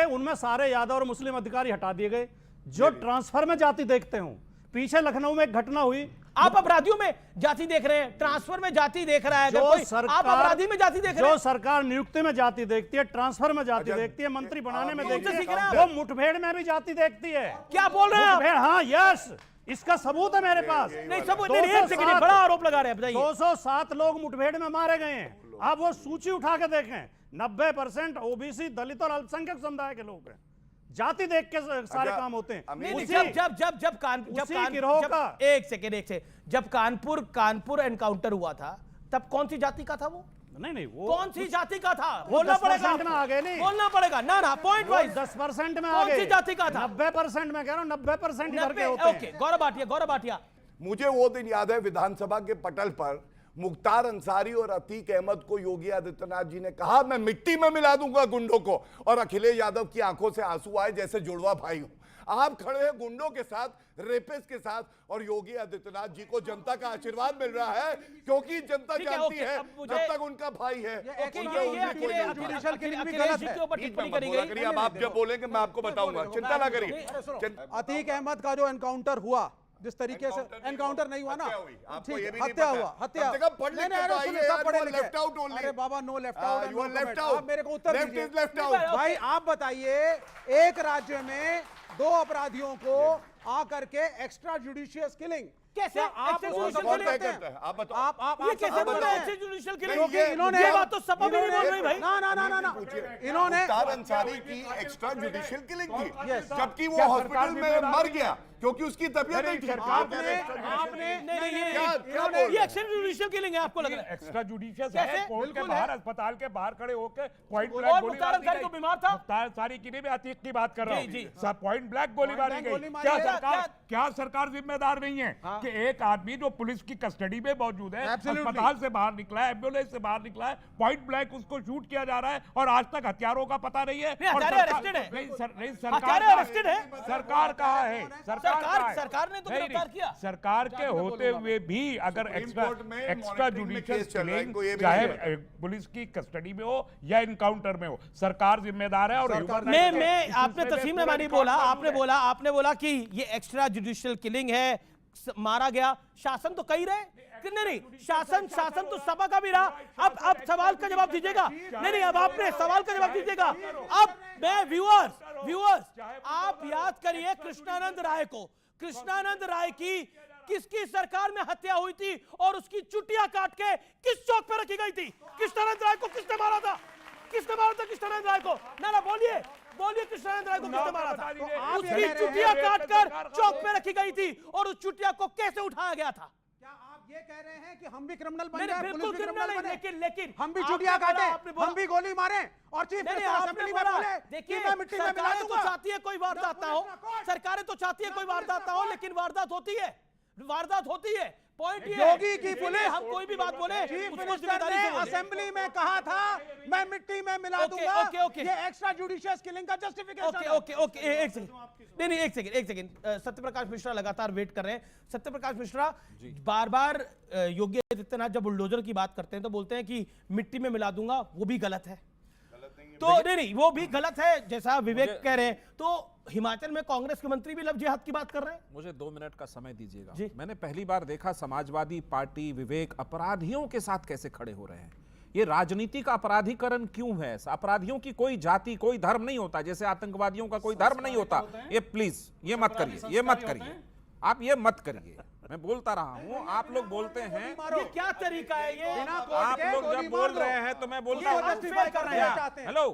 M: उनमें सारे यादव और मुस्लिम अधिकारी हटा दिए गए। जो ट्रांसफर में जाति देखते हो, पीछे लखनऊ में एक घटना हुई,
A: आप अपराधियों में जाति देख रहे हैं, ट्रांसफर में जाति देख रहा है। आप अपराधी में जाति देख रहे हैं।
M: जो सरकार नियुक्ति में जाति देखती है, ट्रांसफर में जाति देखती है, मंत्री बनाने में देखती है, वो मुठभेड़ में भी जाति देखती है।
A: क्या बोल रहे हैं?
M: हाँ, यस, इसका सबूत है मेरे पास।
A: नहीं, सबूत नहीं, एक सेकंड, बड़ा आरोप लगा रहे हैं, बताइए।
M: 207 लोग मुठभेड़ में मारे गए हैं। आप वो सूची उठा के देखें, 90% ओबीसी, दलित और अल्पसंख्यक समुदाय के लोग हैं। जाति देख के सारे काम होते हैं।
A: जब कानपुर एनकाउंटर हुआ था, तब कौन सी जाति का था वो?
M: नहीं, वो
A: कौन सी जाति का था? बोलना पड़ेगा, बोलना पड़ेगा ना, पॉइंट वाइज।
M: 10% में
A: कौन सी जाति का था?
M: 90% में कह रहा हूं, 90% इधर के होते हैं।
A: गौरव भाटिया,
H: मुझे वो दिन याद है, विधानसभा के पटल पर मुख्तार अंसारी और अतीक अहमद को योगी आदित्यनाथ जी ने कहा मैं मिट्टी में मिला दूंगा गुंडों को, और अखिलेश यादव की आंखों से आंसू आए जैसे जुड़वा भाई हूं। आप खड़े हैं गुंडों के साथ, रेपिस्ट के साथ, और योगी आदित्यनाथ जी को जनता का आशीर्वाद मिल रहा है, क्योंकि जनता जानती है जब तक उनका भाई है। अब आप जब बोलेंगे मैं आपको बताऊंगा, चिंता ना करिए।
I: अतीक अहमद का जो एनकाउंटर हुआ, जिस तरीके से एनकाउंटर नहीं हुआ ना,
H: आपको ये
I: ठीक,
H: भी नहीं
I: हत्या
H: पता
I: हुआ,
H: है।
I: हत्या।
H: कम से कम पढ़ लिख के तो आइए यार,
I: पढ़े
H: you are
I: लिखे।
H: left out only।
I: अरे बाबा, no left out,
H: you are left out।
I: आप मेरे को उत्तर
H: Left
I: दीजिए।
H: is left out।
I: भाई आप बताइए, एक राज्य में 2 अपराधियों को आकर के एक्स्ट्रा जुडिशियस किलिंग,
A: कैसे
I: आप
H: कौन तय करता है? आप बताओ।
I: आप
A: ये कैसे
I: समझ
A: बोल
I: रहे
A: रहे
I: हैं?
A: हैं जुडिशियल किलिंग?
I: क्योंकि इन्होंने
A: ये बात तो सपा भी नहीं बोल रही भाई।
I: ना ना ना ना ना, इन्होंने
H: मुख्तार अंसारी की एक्स्ट्रा जुडिशियल किलिंग थी,
I: Yes।
H: जबकि वो हॉस्पिटल में मर गया क्योंकि उसकी तबीयत नहीं ठीक।
I: आपने
A: ये एक्शन जुडिशियल किलिंग है आपको लग रहा है?
K: एक्स्ट्रा जुडिशियस
A: कैसे?
K: है, कोर्ट के
I: बिल्कुल
K: बाहर,
I: है।
K: अस्पताल के बाहर खड़े होकर पॉइंट
A: और
K: ब्लैंक
A: मुख्तार
K: गोलीबारी
A: अंसारी
K: की
A: को
K: गई।
A: बीमार था?
K: मुख्तार अंसारी की नहीं, मैं अतीक की बात कर रहा
A: जी, जी।
K: हूँ। सब पॉइंट ब्लैंक गोलीबारी
I: गोली
K: गई।
I: मारी
K: क्या
I: है।
K: सरकार, क्या सरकार जिम्मेदार नहीं है कि एक आदमी जो पुलिस की कस्टडी में मौजूद है,
I: Absolutely।
K: अस्पताल से बाहर निकला है, एम्बुलेंस से बाहर निकला है, पॉइंट ब्लैंक उसको शूट किया जा रहा है और आज तक हथियारों का पता नहीं है।
A: नहीं,
K: और
A: हत्यारे
K: सरकार-
A: arrested है।
K: नहीं, नहीं,
A: हत्यारे
K: सरकार
A: arrested है।
K: सरकार कहाँ है?
A: सरकार ने तो
K: नहीं,
A: गिरफ्तार किया।
K: सरकार के होते हुए भी अगर एक्स्ट्रा
H: कोर्ट में
K: एक्स्ट्रा
H: monitoring में
K: जुडिशियल
H: केस चल रहा है, इनको ये भी
K: चाहे
H: नहीं
K: पुलिस की कस्टडी में हो या इनकाउंटर में हो, सरकार जिम्मेदार है। और
A: मैं आपने तस्लीम रहमानी बोला, आपने बोला कि ये एक्स्ट्रा जुडिशियल किलिंग है, मारा गया। शासन तो कही रहे कि नहीं, शासन तो सपा का भी रहा। अब सवाल का जवाब दीजिएगा। नहीं, अब आपने सवाल का जवाब दीजिएगा। अब मैं व्यूअर्स आप याद करिए कृष्णानंद राय को, कृष्णानंद राय की किसकी सरकार में हत्या हुई थी और उसकी चुटिया काट के किस चौक पर रखी गई थी? कृष्णानंद राय को किसने मारा था? कृष्णानंद राय को? ना बोलिए कृष्णानंद राय को किसने मारा था? उसकी चुटिया काटकर चौक पे रखी गई थी और उस चुटिया को कैसे उठाया गया था?
I: क्या आप ये कह रहे हैं कि हम भी क्रिमिनल बन
A: नहीं,
I: जाए,
A: बिल्कुल
I: पुलिस भी
A: क्रिमिनल
I: क्रिमिनल
A: नहीं,
I: बने,
A: लेकिन
I: हम भी
A: आपने
I: चुटिया
A: बोला,
I: काटे,
A: आपने बोला।
I: हम भी गोली मारे और चीफ
A: नहीं,
I: मिनिस्टर
A: आपने
I: असेंबली में
A: बोला।
I: बोले
A: देखिए,
I: कि मैं मिट्टी में मिला
A: सरकारें तो
I: दूंगा।
A: चाहती है कोई वारदात ना हो, सरकारें तो चाहती है कोई वारदात ना हो, लेकिन वारदात होती है। पॉइंट ये
I: योगी की पुलिस,
A: हम कोई भी बात बोले
I: चीफ
A: उसको
I: मिनिस्टर
A: जिम्मेदारी
I: ने
A: से बोले।
I: असेंबली में कहा था मैं मिट्टी में मिला
A: ओके,
I: दूंगा।
A: Okay, okay.
I: ये एक्स्ट्रा जुडिशियस किलिंग का जस्टिफिकेशन है।
A: ओके, एक सेकंड। सत्यप्रकाश मिश्रा लगातार वेट कर रहे हैं। सत्यप्रकाश मिश्रा बार योगी आदित्यनाथ जब बुलडोजर की बात करते हैं तो बोलते हैं कि मिट्टी में मिला दूंगा, वो भी गलत है। तो नहीं, वो भी गलत है जैसा विवेक कह रहे हैं। तो हिमाचल में कांग्रेस के मंत्री भी लव जिहाद की बात कर रहे हैं।
J: मुझे 2 मिनट का समय दीजिएगा। मैंने पहली बार देखा समाजवादी पार्टी विवेक अपराधियों के साथ कैसे खड़े हो रहे हैं। ये राजनीति का अपराधीकरण क्यों है? अपराधियों की कोई जाति, कोई धर्म नहीं होता, जैसे आतंकवादियों का कोई धर्म नहीं होता। ये प्लीज ये मत करिए, आप ये मत करिए। मैं बोलता रहा हूं, आप लोग बोलते हैं
A: ये क्या तरीका है? ये
J: आप लोग जब बोल रहे हैं तो मैं बोलता हूं। हेलो,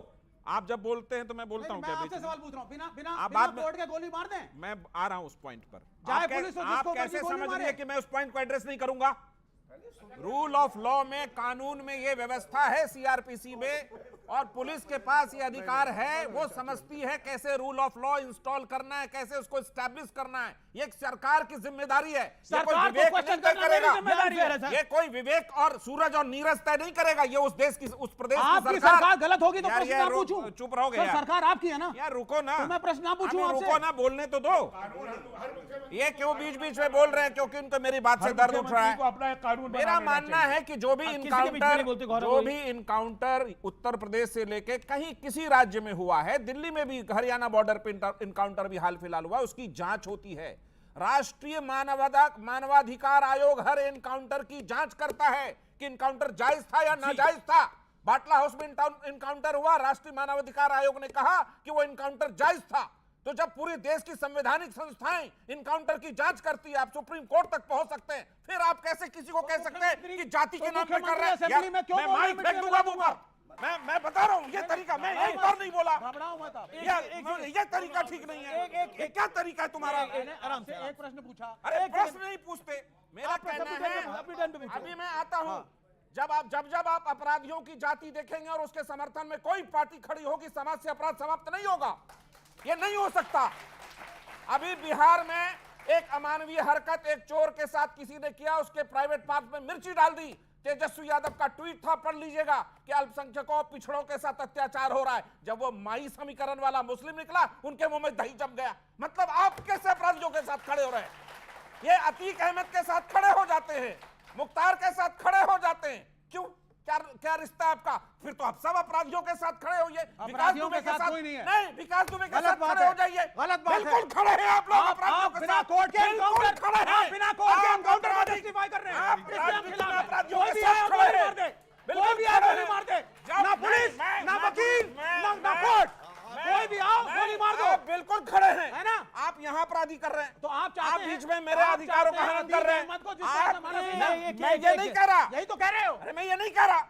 J: आप जब बोलते हैं तो मैं बोलता हूं।
I: मैं आपसे सवाल पूछ रहा हूं, बिना
J: बाद में
I: कोर्ट के गोली मार दें?
J: मैं आ रहा हूं उस पॉइंट पर।
I: चाहे पुलिस हो,
J: आप
I: जिसको
J: कैसे
I: मर्जी गोली
J: समझ
I: मारे।
J: रही है कि मैं उस पॉइंट को एड्रेस नहीं करूंगा? रूल ऑफ लॉ में, कानून में ये व्यवस्था है, सीआरपीसी में, और पुलिस के पास ये अधिकार है। वो समझती है कैसे रूल ऑफ लॉ इंस्टॉल करना है, कैसे उसको एस्टैब्लिश करना है। ये एक सरकार की जिम्मेदारी है। ये कोई विवेक नहीं तय करेगा। ये कोई विवेक और सूरज और नीरज तय नहीं करेगा। ये उस देश की, उस प्रदेश की
I: सरकार गलत होगी तो
J: यार,
I: प्रश्न ना पूछूं।
J: चुप रहोगे यार।
I: सरकार आपकी है ना
J: यार, रुको ना।
I: तो मैं प्रश्न ना पूछूं आपसे?
J: रुको ना, बोलने तो दो। ये क्यों बीच बीच में बोल रहे हैं? क्योंकि उनको मेरी बात से दर्द उठ रहा है। मेरा मानना है कि जो भी इनकाउंटर उत्तर प्रदेश से लेके कहीं किसी राज्य में हुआ है, दिल्ली में भी हरियाणा बॉर्डर पे इनकाउंटर भी हाल फिलहाल हुआ, उसकी जांच होती है। राष्ट्रीय मानवाधिकार आयोग हर एनकाउंटर की जांच करता है कि इनकाउंटर जायज था या नाजायज था। बाटला हाउस में इनकाउंटर हुआ, राष्ट्रीय मानवाधिकार आयोग ने कहा कि वो इनकाउंटर जायज था। तो जब पूरे देश की संवैधानिक संस्थाएं इनकाउंटर की जांच करती है, आप सुप्रीम कोर्ट तक पहुंच सकते हैं, फिर आप कैसे किसी को कह सकते हैं कि जाति के नाम पे कर रहे हैं? मैं माइक फेंक दूंगा मुंह पर। मैं बता रहा हूं, ये तरीका, मैं एक बार नहीं बोला, ये तरीका ठीक नहीं है। ये क्या तरीका है तुम्हारा?
I: आराम से एक प्रश्न पूछा।
J: अरे प्रश्न नहीं पूछते। मेरा कहना है, अभी मैं आता हूं, जब आप अपराधियों की जाति देखेंगे और उसके समर्थन में कोई पार्टी खड़ी होगी, समाज से अपराध समाप्त नहीं होगा। ये नहीं हो सकता। अभी बिहार में एक अमानवीय हरकत एक चोर के साथ किसी ने किया, उसके प्राइवेट पार्ट में मिर्ची डाल दी। तेजस्वी यादव का ट्वीट था, पढ़ लीजिएगा, कि अल्पसंख्यकों और पिछड़ों के साथ अत्याचार हो रहा है। जब वो माई समीकरण वाला मुस्लिम निकला, उनके मुंह में दही जम गया। मतलब आप कैसे अपराधियों के साथ खड़े हो रहे हैं? ये अतीक अहमद के साथ खड़े हो जाते हैं, मुख्तार के साथ खड़े हो जाते हैं। क्यों? क्या रिश्ता है आपका? फिर तो आप सब अपराधियों के साथ खड़े होइए। विकास दुबे के साथ
I: कोई नहीं है।
J: नहीं, विकास दुबे के साथ खड़े
I: है।
J: हो जाइए।
I: गलत बात है।
J: बिल्कुल खड़े हैं आप लोग अपराधियों के
I: बिना
J: साथ।
I: कोर्ट के एनकाउंटर
J: खड़े हैं।
I: बिना कोर्ट के एनकाउंटर को जस्टिफाई कर रहे हैं।
J: आप
I: इसके खिलाफ है।
J: अपराधियों
I: कोई
J: के
I: भी
J: साथ
I: आए और
J: खड़े
I: गोली
J: हैं।
I: मार दे,
J: बिल्कुल
I: कोई भी आए
J: खड़े
I: गोली
J: हैं।
I: मार दे,
J: जब
I: ना पुलिस ना वकील ना कोर्ट, कोई भी आओ गोली मार दो।
J: आप बिल्कुल खड़े हैं,
I: है ना?
J: आप यहाँ अपराधी कर रहे हैं,
I: तो आप चाहते हैं
J: बीच में मेरे अधिकारों का हनन कर रहे हैं। मैं ये नहीं कह रहा,
I: यही तो कह रहे हो।
J: अरे मैं ये नहीं कह रहा,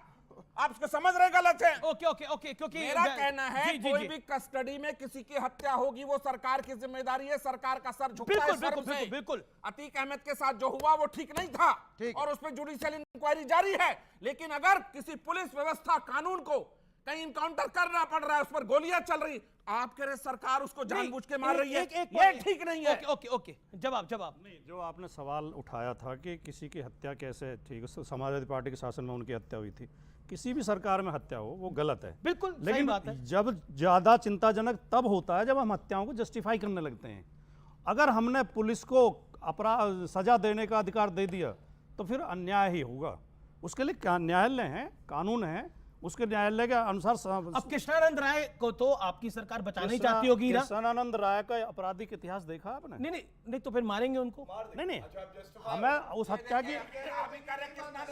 J: आप इसको समझ रहे गलत है।
A: ओके ओके ओके, क्योंकि
J: मेरा कहना है
A: जी, जी,
J: कोई
A: जी।
J: भी कस्टडी में किसी की हत्या होगी वो सरकार की जिम्मेदारी है, सरकार का सर झुकता
A: बिल्कुल
J: है शर्म
A: बिल्कुल
J: से।
A: बिल्कुल
J: अतीक अहमद के साथ जो हुआ वो ठीक नहीं था और उस पर जुडिशियल इंक्वायरी जारी है, लेकिन अगर किसी पुलिस व्यवस्था कानून को कहीं इनकाउंटर करना पड़ रहा है, उस पर गोलियां चल रही, आप कह रहे सरकार उसको जानबूझ के मार रही है, ये ठीक नहीं है।
A: ओके ओके, जवाब
M: नहीं, जो आपने सवाल उठाया था कि किसी की हत्या कैसे ठीक, समाजवादी पार्टी के शासन में उनकी हत्या हुई थी, किसी भी सरकार में हत्या हो वो गलत है,
A: बिल्कुल सही
M: लेकिन
A: बात है।
M: जब ज्यादा चिंताजनक तब होता है जब हम हत्याओं को जस्टिफाई करने लगते हैं। अगर हमने पुलिस को अपराध सजा देने का अधिकार दे दिया तो फिर अन्याय ही होगा। उसके लिए क्या न्यायालय है, कानून है, उसके न्यायालय के अनुसार
A: अब कृष्णानंद राय को तो आपकी सरकार बचाना ही चाहती होगी ना?
M: कृष्णानंद राय का आपराधिक इतिहास देखा आपने?
A: नहीं तो फिर मारेंगे उनको।
M: नहीं हमें उस हत्या की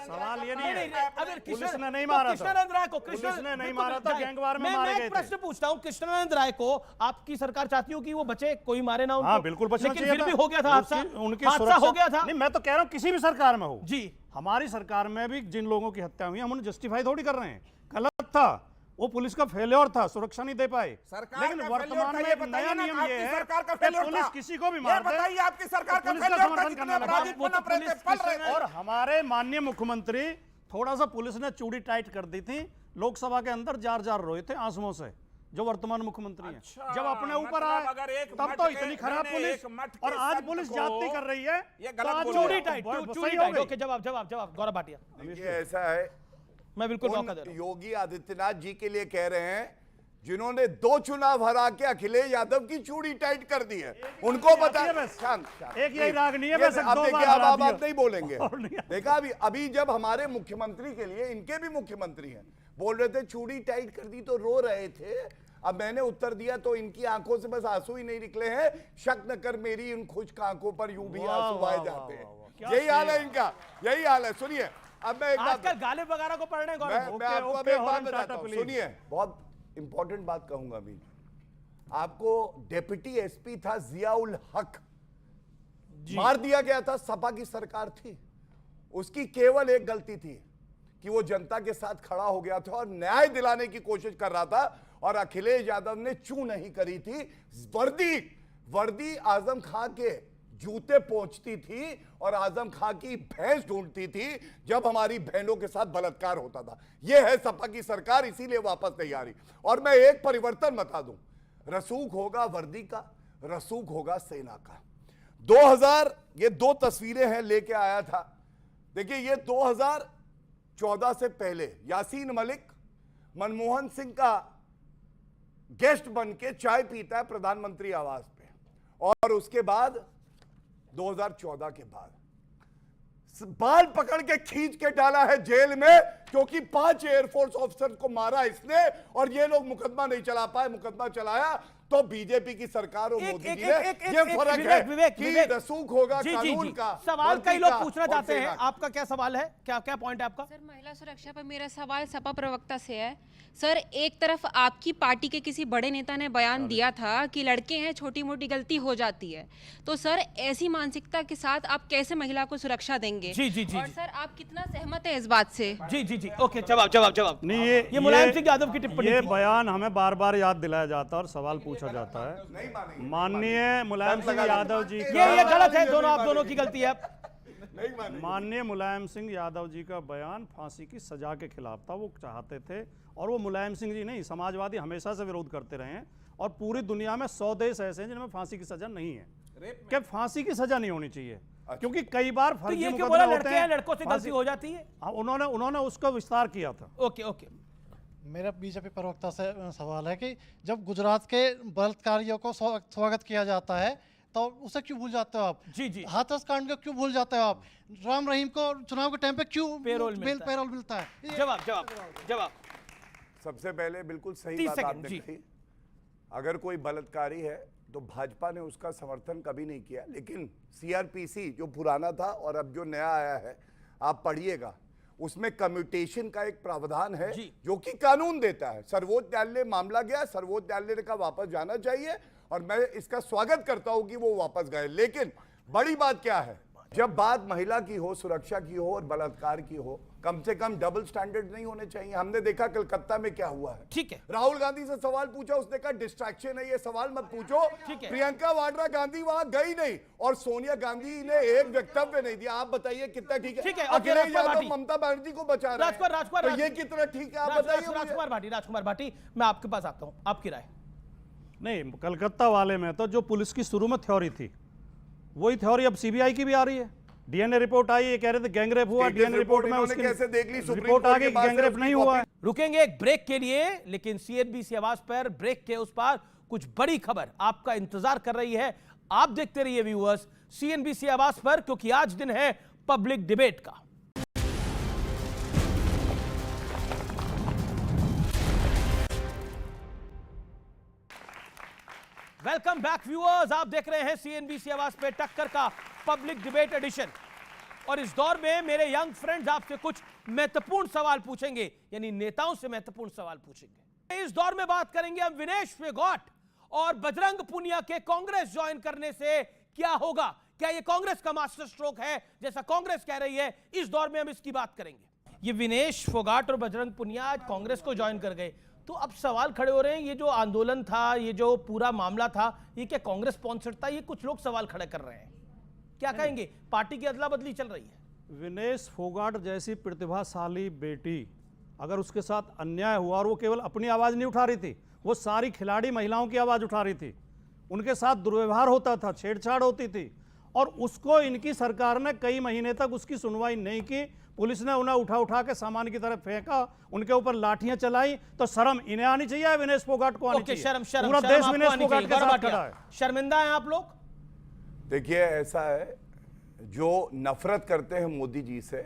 M: सवाल ये नहीं है,
A: अगर
M: पुलिस ने नहीं मारा था,
A: कृष्णानंद राय को
M: पुलिस ने नहीं मारा था, गैंगवार में मारे गए थे।
A: प्रश्न पूछता हूँ, कृष्णानंद राय को आपकी सरकार चाहती हो कि वो बचे, कोई मारे ना उनको?
M: हाँ बिल्कुल बचना
A: लेकिन
M: चाहिए
A: फिर
M: था।
A: भी हो गया था हादसा,
M: उनकी
A: हादसा हो गया था।
M: नहीं, मैं तो कह रहा हूँ किसी भी सरकार में हो
A: जी,
M: हमारी सरकार में भी जिन लोगों की हत्या हुई हम उन्हें जस्टिफाई थोड़ी कर रहे हैं, गलत था, वो पुलिस का फेलियर था, सुरक्षा नहीं दे पाए। लेकिन वर्तमान में एक नया नियम ये है कि पुलिस किसी को भी मार दे,
J: आपकी सरकार का
M: पुलिस का समर्थन करना लगा। और हमारे माननीय मुख्यमंत्री, थोड़ा सा पुलिस ने चूड़ी टाइट कर दी थी, लोकसभा के अंदर जार जार रोए थे आंसुओं से, जो वर्तमान मुख्यमंत्री हैं। जब अपने ऊपर आए तब तो इतनी खराब पुलिस, और आज पुलिस जाति कर रही है,
A: चूड़ी टाइट। ओके, जवाब गौरव भाटिया।
H: ये ऐसा है,
A: मैं बिल्कुल मौका दे रहा हूं।
H: योगी आदित्यनाथ जी के लिए कह रहे हैं जिन्होंने 2 चुनाव हरा के अखिलेश यादव की चूड़ी टाइट कर दी है, उनको बता।
M: एक यही रागनी है, बस
H: अब देखिए, अब आप नहीं बोलेंगे।
M: नहीं।
H: देखा अभी जब हमारे मुख्यमंत्री के लिए, इनके भी मुख्यमंत्री हैं, बोल रहे थे चूड़ी टाइट कर दी तो रो रहे थे। अब मैंने उत्तर दिया तो इनकी आंखों से बस आंसू ही नहीं निकले हैं। शक न कर मेरी इन खुश्क आंखों पर यूं भी आंसू आए जाते हैं। यही हाल है इनका, यही हाल है। सुनिए, अब मैं एक बात,
A: आजकल गालिब वगैरह को पढ़ने
H: मैं आपको अब एक बात बताता हूं। सुनिए, बहुत इंपॉर्टेंट बात कहूंगा अभी आपको। डिप्टी एसपी था जियाउल हक, मार दिया गया था, सपा की सरकार थी। उसकी केवल एक गलती थी कि वो जनता के साथ खड़ा हो गया था और न्याय दिलाने की कोशिश कर रहा था, और अखिलेश यादव ने चू नहीं करी थी। वर्दी आजम खां के जूते पहुंचती थी और आजम खां की भैंस ढूंढती थी जब हमारी बहनों के साथ बलात्कार होता था। यह है सपा की सरकार, इसीलिए वापस नहीं आ रही। और मैं एक परिवर्तन बता दूं, रसूख होगा वर्दी का, रसूख होगा सेना का। 2000, ये 2 तस्वीरें हैं, लेके आया था। देखिए, ये 2014 से पहले यासीन मलिक मनमोहन सिंह का गेस्ट बन के चाय पीता है प्रधानमंत्री आवास पे, और उसके बाद 2014 के बाद बाल पकड़ के खींच के डाला है जेल में, क्योंकि 5 एयरफोर्स ऑफिसर को मारा इसने, और ये लोग मुकदमा नहीं चला पाए। मुकदमा चलाया तो बीजेपी की सरकार और मोदी जी ने। ये फर्क है कि रसूख होगा कानून का।
A: सवाल कई लोग पूछना चाहते हैं, आपका क्या सवाल है, क्या पॉइंट है आपका?
N: सर, महिला सुरक्षा पर मेरा सवाल सपा प्रवक्ता से है। सर, एक तरफ आपकी पार्टी के किसी बड़े नेता ने बयान दिया था कि लड़के हैं, छोटी मोटी गलती हो जाती है, तो सर ऐसी मानसिकता के साथ आप कैसे महिला को सुरक्षा देंगे?
A: जी।
N: और सर, आप कितना सहमत है इस बात से?
A: जी। ओके, जवाब।
M: नहीं, ये
A: मुलायम सिंह यादव की टिप्पणी,
M: ये बयान हमें बार बार याद दिलाया जाता है और सवाल पूछा जाता है। माननीय मुलायम सिंह यादव जी,
A: ये गलत है, आप दोनों की गलती है।
M: माननीय मुलायम सिंह यादव जी का बयान फांसी की सजा के खिलाफ था। वो चाहते थे, और वो मुलायम सिंह जी नहीं, समाजवादी हमेशा से विरोध करते रहे हैं, और पूरी दुनिया में 100 देश ऐसे हैं जिनमें फांसी की सजा नहीं है। क्या फांसी की सजा नहीं होनी चाहिए? क्योंकि कई बार फर्जी मुकदमे होते हैं,
A: लड़कों से गलती हो जाती है।
M: उन्होंने उसका विस्तार किया था।
A: ओके।
O: मेरा बीजेपी प्रवक्ता से सवाल है कि जब गुजरात के बलात्कारियों को स्वागत किया जाता है, तो उसे क्यों भूल जाते हो आप?
A: जी जी,
O: हाथरस कांड को क्यों भूल जाते हो आप? राम रहीम को चुनाव के टाइम पे क्यों
A: पेरोल
O: मिलता है?
A: जवाब जवाब जवाब।
H: सबसे पहले बिल्कुल सही
A: 30
H: बात
A: सेकंड,
H: आपने
A: जी।
H: कही। अगर कोई बलात्कारी है तो भाजपा ने उसका समर्थन कभी नहीं किया, लेकिन सीआरपीसी जो पुराना था और अब जो नया आया है आप पढ़िएगा, उसमें कम्यूटेशन का एक प्रावधान है जो कि कानून देता है। सर्वोच्च न्यायालय मामला गया, सर्वोच्च न्यायालय ने कहा वापस जाना चाहिए और मैं इसका स्वागत करता हूं कि वो वापस गए। लेकिन बड़ी बात क्या है, जब बात महिला की हो, सुरक्षा की हो और बलात्कार की हो, कम से कम डबल स्टैंडर्ड नहीं होने चाहिए। हमने देखा कलकत्ता में क्या हुआ है।
A: ठीक है,
H: राहुल गांधी से सवाल पूछा, उसने कहा डिस्ट्रैक्शन है, ये सवाल मत पूछो। प्रियंका वाड्रा गांधी वहां गई नहीं और सोनिया गांधी ने एक वक्तव्य नहीं दिया। आप बताइए कितना ठीक है? अखिलेश यादव ममता बनर्जी को बचा रहे हैं, तो ये कितना ठीक है? आप बताइए।
A: राजकुमार भाटी, मैं आपके पास आता हूं, आपकी राय।
M: नहीं, कलकत्ता वाले में तो जो पुलिस की शुरू में थ्योरी थी वही थ्योरी अब सीबीआई की भी आ रही है। डीएनए रिपोर्ट आई, ये कह रहे थे गैंगरेप हुआ, डीएनए रिपोर्ट में उसकी
H: कैसे देख ली?
M: रिपोर्ट आ गई गैंगरेप नहीं हुआ है।
A: रुकेंगे एक ब्रेक के लिए, लेकिन सीएनबीसी आवाज पर ब्रेक के उस पार कुछ बड़ी खबर आपका इंतजार कर रही है। आप देखते रहिए व्यूअर्स सीएनबीसी आवाज पर, क्योंकि आज दिन है पब्लिक डिबेट का। वेलकम बैक व्यूअर्स, आप देख रहे हैं सीएनबीसी आवाज पे टक्कर का पब्लिक डिबेट एडिशन। और इस दौर में मेरे यंग फ्रेंड्स आपसे कुछ महत्वपूर्ण सवाल पूछेंगे, यानी नेताओं से महत्वपूर्ण सवाल पूछेंगे। इस दौर में बात करेंगे हम विनेश फोगाट और बजरंग पुनिया के कांग्रेस ज्वाइन करने से क्या होगा। क्या यह कांग्रेस का मास्टर स्ट्रोक है जैसा कांग्रेस कह रही है? इस दौर में हम इसकी बात करेंगे। ये विनेश फोगाट और बजरंग पुनिया आज कांग्रेस को ज्वाइन कर गए, तो अब सवाल खड़े हो रहे हैं, ये जो आंदोलन था, ये जो पूरा मामला था, ये क्या कांग्रेस स्पॉन्सर्ड था? ये कुछ लोग सवाल खड़े कर रहे हैं। क्या कहेंगे? पार्टी की अदला बदली चल रही है।
M: विनेश फोगाट जैसी प्रतिभाशाली बेटी, अगर उसके साथ अन्याय हुआ और वो केवल अपनी आवाज नहीं उठा रही थी, वो सारी खिलाड़ी महिलाओं की आवाज उठा रही थी, उनके साथ दुर्व्यवहार होता था, छेड़छाड़ होती थी, और उसको इनकी सरकार ने कई महीने तक उसकी सुनवाई नहीं की। पुलिस ने उन्हें उठा उठा के सामान की तरफ फेंका, उनके ऊपर लाठियां चलाई, तो शर्म इन्हें आनी चाहिए, विनेश फोगाट को आनी चाहिए। पूरा देश विनेश फोगाट के साथ खड़ा है।
A: शर्मिंदा हैं आप लोग?
H: देखिए, ऐसा है, जो नफरत करते हैं मोदी जी से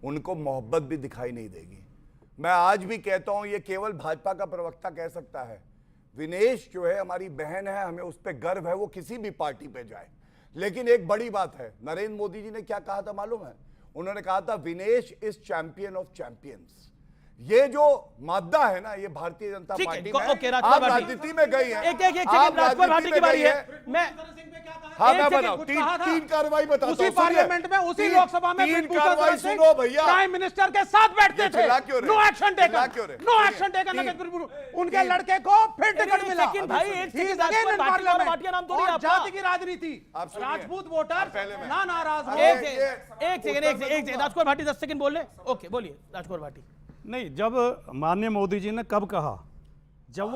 H: उनको मोहब्बत भी दिखाई नहीं देगी। मैं आज भी कहता हूं, ये केवल भाजपा का प्रवक्ता कह सकता है। विनेश जो है हमारी बहन है, हमें उस पर गर्व है, वो किसी भी पार्टी पे जाए। लेकिन एक बड़ी बात है, नरेंद्र मोदी जी ने क्या कहा था मालूम है? उन्होंने कहा था Vinesh is champion of champions. ये जो मादा है ना, ये भारतीय जनता पार्टी में आप राजनीति में गई है।
A: एक राजकुमार भाटी की बारी है।
H: हाँ, मैं बताऊं, तीन कार्रवाई बताता हूं।
I: उसी पार्लियामेंट में, उसी लोकसभा में
H: तीन कार्रवाई सुनो भैया।
I: प्राइम मिनिस्टर के साथ बैठते थे, no action taken, no action taken, उनके लड़के को फिर टिकट मिला।
A: भाई
I: जाति की राजनीति, राजपूत वोटर ना नाराज हो।
A: एक सेकंड राजकुमार भाटी 10 सेकंड बोल ले। ओके, बोलिए राजकुमार भाटी।
M: नहीं, जब माननीय मोदी जी ने कब कहा, जब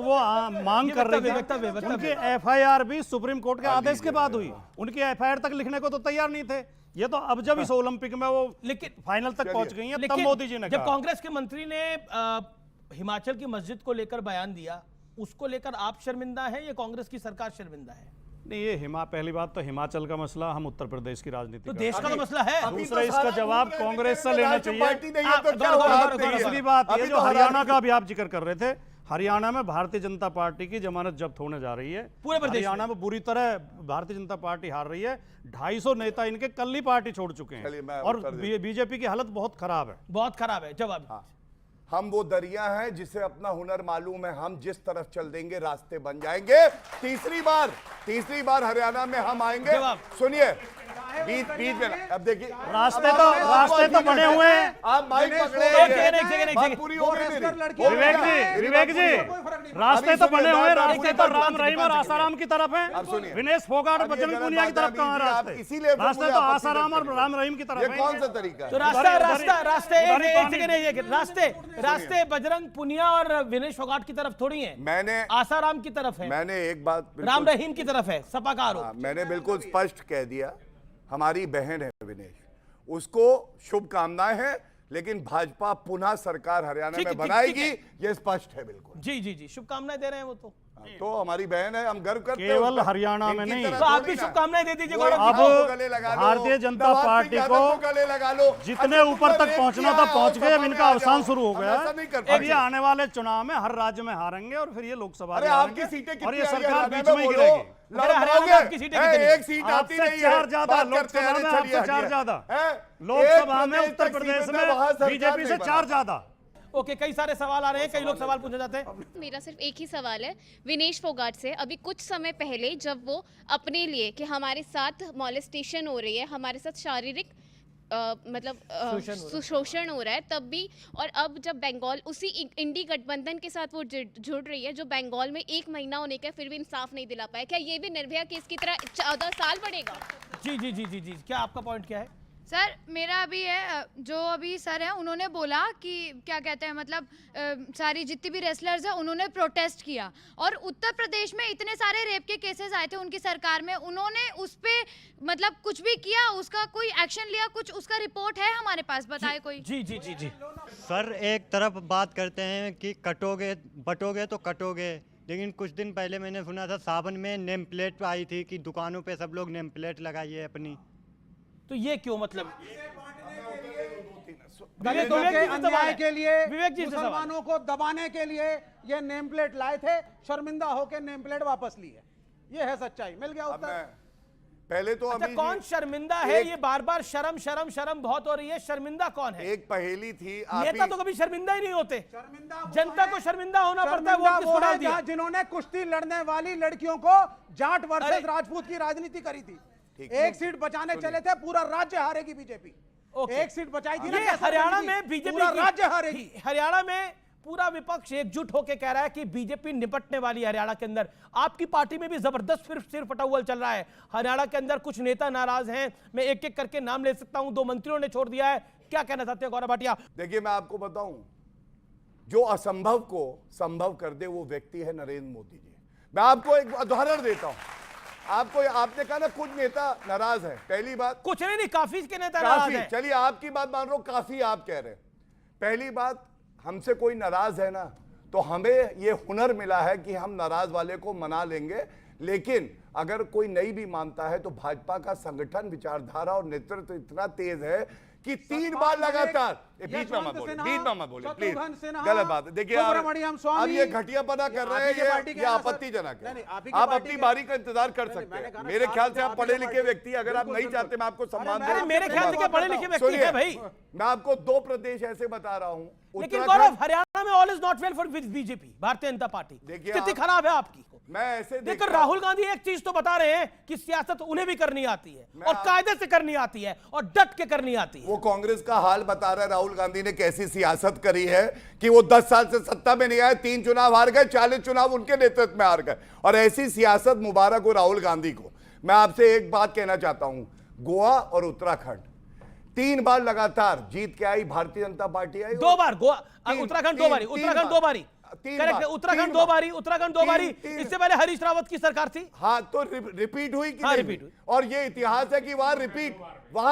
M: वो मांग कर रहे थे, उनकी एफआईआर भी सुप्रीम कोर्ट के आदेश के बाद हुई। उनकी एफआईआर तक लिखने को तो तैयार नहीं थे। ये तो अब जब इस ओलंपिक में वो लेकिन फाइनल तक पहुंच गई हैं, तब मोदी जी ने
A: जब कांग्रेस के मंत्री ने हिमाचल की मस्जिद को लेकर बयान दिया, उसको लेकर आप शर्मिंदा हैं या कांग्रेस की सरकार शर्मिंदा है?
M: नहीं, ये पहली बात तो हिमाचल का मसला, हम उत्तर प्रदेश की राजनीति,
A: तो देश का तो मसला है।
M: दूसरा, इसका जवाब कांग्रेस से लेना चाहिए। तीसरी बात ये जो हरियाणा का भी आप जिक्र कर रहे थे, हरियाणा में भारतीय जनता पार्टी की जमानत जब्त होने जा रही है।
A: पूरे प्रदेश
M: हरियाणा में बुरी तरह भारतीय जनता पार्टी हार रही है। 250 नेता इनके कल ही पार्टी छोड़ चुके हैं और बीजेपी की हालत बहुत खराब है,
A: बहुत खराब है। जवाब,
H: हम वो दरिया हैं जिसे अपना हुनर मालूम है, हम जिस तरफ चल देंगे रास्ते बन जाएंगे। तीसरी बार हरियाणा में हम आएंगे। सुनिए, बीच में अब देखिए,
M: रास्ते तो बने हुए हैं।
H: आप माइक पकड़े,
M: विवेक जी, रास्ते तो बने हुए, रास्ते तो राम रहीम और आसाराम की तरफ है। विनेश फोगाट और बजरंग पुनिया की तरफ कहां रास्ते?
H: इसीलिए
M: रास्ते तो आसाराम और राम रहीम की तरफ है।
H: कौन सा तरीका है?
A: तो रास्ते बजरंग पुनिया और विनेश फोगाट की तरफ थोड़ी है,
H: मैंने
A: आसाराम की तरफ है।
H: मैंने एक बात
A: राम रहीम की तरफ है, सपा का आरोप।
H: मैंने बिल्कुल स्पष्ट कह दिया, हमारी बहन है विनेश, उसको शुभकामनाएं हैं। लेकिन भाजपा पुनः सरकार हरियाणा
A: ठीक
H: में
A: है,
H: बनाएगी,
A: ठीक
H: ये स्पष्ट है बिल्कुल।
A: जी जी जी, शुभकामनाएं दे रहे हैं वो
H: तो हमारी बहन है, हम गर्व करते हैं।
M: केवल हरियाणा में नहीं,
A: तो आप भी शुभकामनाएं दे दीजिए।
M: अब भारतीय जनता पार्टी को
H: गले लगा लो,
M: जितने ऊपर तक पहुंचना था पहुंच गए, अब इनका अवसान शुरू हो गया। अब ये आने वाले चुनाव में हर राज्य में हारेंगे और फिर ये लोकसभा में
H: आपकी सीटें
M: और ये सरकार बीच में गिरेगी।
H: एक सीट आती नहीं है,
M: चार ज्यादा लोकसभा में, आपसे चार ज्यादा लोकसभा में, उत्तर प्रदेश में बीजेपी से चार ज्यादा।
A: ओके, कई सारे सवाल आ रहे हैं, कई लोग सवाल पूछना चाहते हैं।
P: मेरा सिर्फ एक ही सवाल है विनेश फोगाट से। अभी कुछ समय पहले जब वो अपने लिए कि हमारे साथ मॉलेस्टेशन हो रही है, हमारे साथ शारीरिक मतलब शोषण हो रहा है, तब भी, और अब जब बंगाल उसी इंडी गठबंधन के साथ वो जुड़ रही है जो बंगाल में 1 महीना होने का फिर भी इंसाफ नहीं दिला पाया, क्या ये भी निर्भया केस की तरह 14 साल बढ़ेगा?
A: जी जी जी जी जी, क्या आपका पॉइंट क्या है?
F: सर मेरा अभी है, जो अभी सर है उन्होंने बोला कि क्या कहते हैं मतलब सारी जितनी भी रेसलर्स हैं उन्होंने प्रोटेस्ट किया, और उत्तर प्रदेश में इतने सारे रेप के केसेस आए थे उनकी सरकार में, उन्होंने उस पे मतलब कुछ भी किया, उसका कोई एक्शन लिया, कुछ उसका रिपोर्ट है हमारे पास, बताए कोई?
A: जी जी जी जी
Q: सर, एक तरफ बात करते हैं कि कटोगे बटोगे तो कटोगे, लेकिन कुछ दिन पहले मैंने सुना था सावन में नेम प्लेट आई थी कि दुकानों पे सब लोग नेम प्लेट लगाइए अपनी,
A: तो ये क्यों? मतलब
I: अन्याय के लिए, मुसलमानों को दबाने के लिए ये नेम प्लेट लाए थे, शर्मिंदा होकर नेम प्लेट वापस ली है, ये है सच्चाई। मिल गया उत्तर।
H: पहले तो
A: अच्छा, कौन शर्मिंदा है? ये बार बार शर्म शर्म शर्म बहुत हो रही है, शर्मिंदा कौन है?
H: एक पहेली थी,
A: नेता तो कभी शर्मिंदा ही नहीं होते, जनता को शर्मिंदा होना पड़ता है। वोट किसको डाल दिया?
I: जिन्होंने कुश्ती लड़ने वाली लड़कियों को जाट वर्सेस राजपूत की राजनीति करी थी, एक सीट बचाने चले थे, पूरा राज्य हारेगी बीजेपी। एक सीट बचाई थी ना,
A: हरियाणा में बीजेपी
I: राज्य हारेगी।
A: हरियाणा में पूरा विपक्ष एकजुट होकर कह रहा है कि बीजेपी निपटने वाली है हरियाणा के अंदर। आपकी पार्टी में भी जबरदस्त सिर फटाउल चल रहा है, हरियाणा के अंदर कुछ नेता नाराज हैं, मैं एक एक करके नाम ले सकता हूं, 2 मंत्रियों ने छोड़ दिया है, क्या कहना चाहते हैं गौरव भाटिया?
H: देखिए, मैं आपको बताऊं, जो असंभव को संभव कर दे वो व्यक्ति है नरेंद्र मोदी जी। मैं आपको एक उदाहरण देता हूं, आपने कहा ना कुछ नेता नाराज है, पहली बात
A: कुछ नहीं, काफी के नेता नाराज हैं।
H: चलिए आपकी बात मान रहा हूं, काफी आप कह रहे हैं। पहली बात, हमसे कोई नाराज है ना, तो हमें ये हुनर मिला है कि हम नाराज वाले को मना लेंगे, लेकिन अगर कोई नहीं भी मानता है तो भाजपा का संगठन, विचारधारा और नेतृत्व इतना तेज है कि 3 बार लगातार, बीच में मत बोले प्लीज, गलत बात है। देखिए आप ये घटियापना कर रहे हैं, ये आपत्तिजनक है। आप अपनी बारी का इंतजार कर सकते हैं। मेरे ख्याल से आप पढ़े लिखे व्यक्ति, अगर आप नहीं चाहते मैं आपको सम्मान दूं,
A: मेरे ख्याल से पढ़े लिखे व्यक्ति है भाई।
H: मैं आपको 2 प्रदेश ऐसे बता रहा हूं,
A: लेकिन गौरव, हरियाणा में all is not well for BJP, Bharatiya Janata party, स्थिति खराब है आपकी।
H: मैं ऐसे
A: देखकर राहुल गांधी एक चीज तो बता रहे हैं कि सियासत उन्हें भी करनी आती है, और कायदे से करनी आती है, और डट के करनी आती है।
H: वो कांग्रेस का हाल बता रहा है, राहुल गांधी ने कैसी सियासत करी है कि वो 10 साल से सत्ता में नहीं आए, 3 चुनाव हार गए, 40 चुनाव उनके नेतृत्व में हार गए, और ऐसी सियासत मुबारक हो राहुल गांधी को। मैं आपसे एक बात कहना चाहता हूं, गोवा और उत्तराखंड 3 बार लगातार जीत के आई भारतीय जनता पार्टी, आई
A: 2 बार गोवा, उत्तराखंड 2 बारी, उत्तराखंड 2 बारी, करेक्ट है, उत्तराखंड 2 बारी, उत्तराखंड 2 बारी। इससे पहले हरीश रावत की सरकार थी।
H: हाँ, तो रिपीट हुई कि रिपीट हुई, और ये इतिहास है कि वहां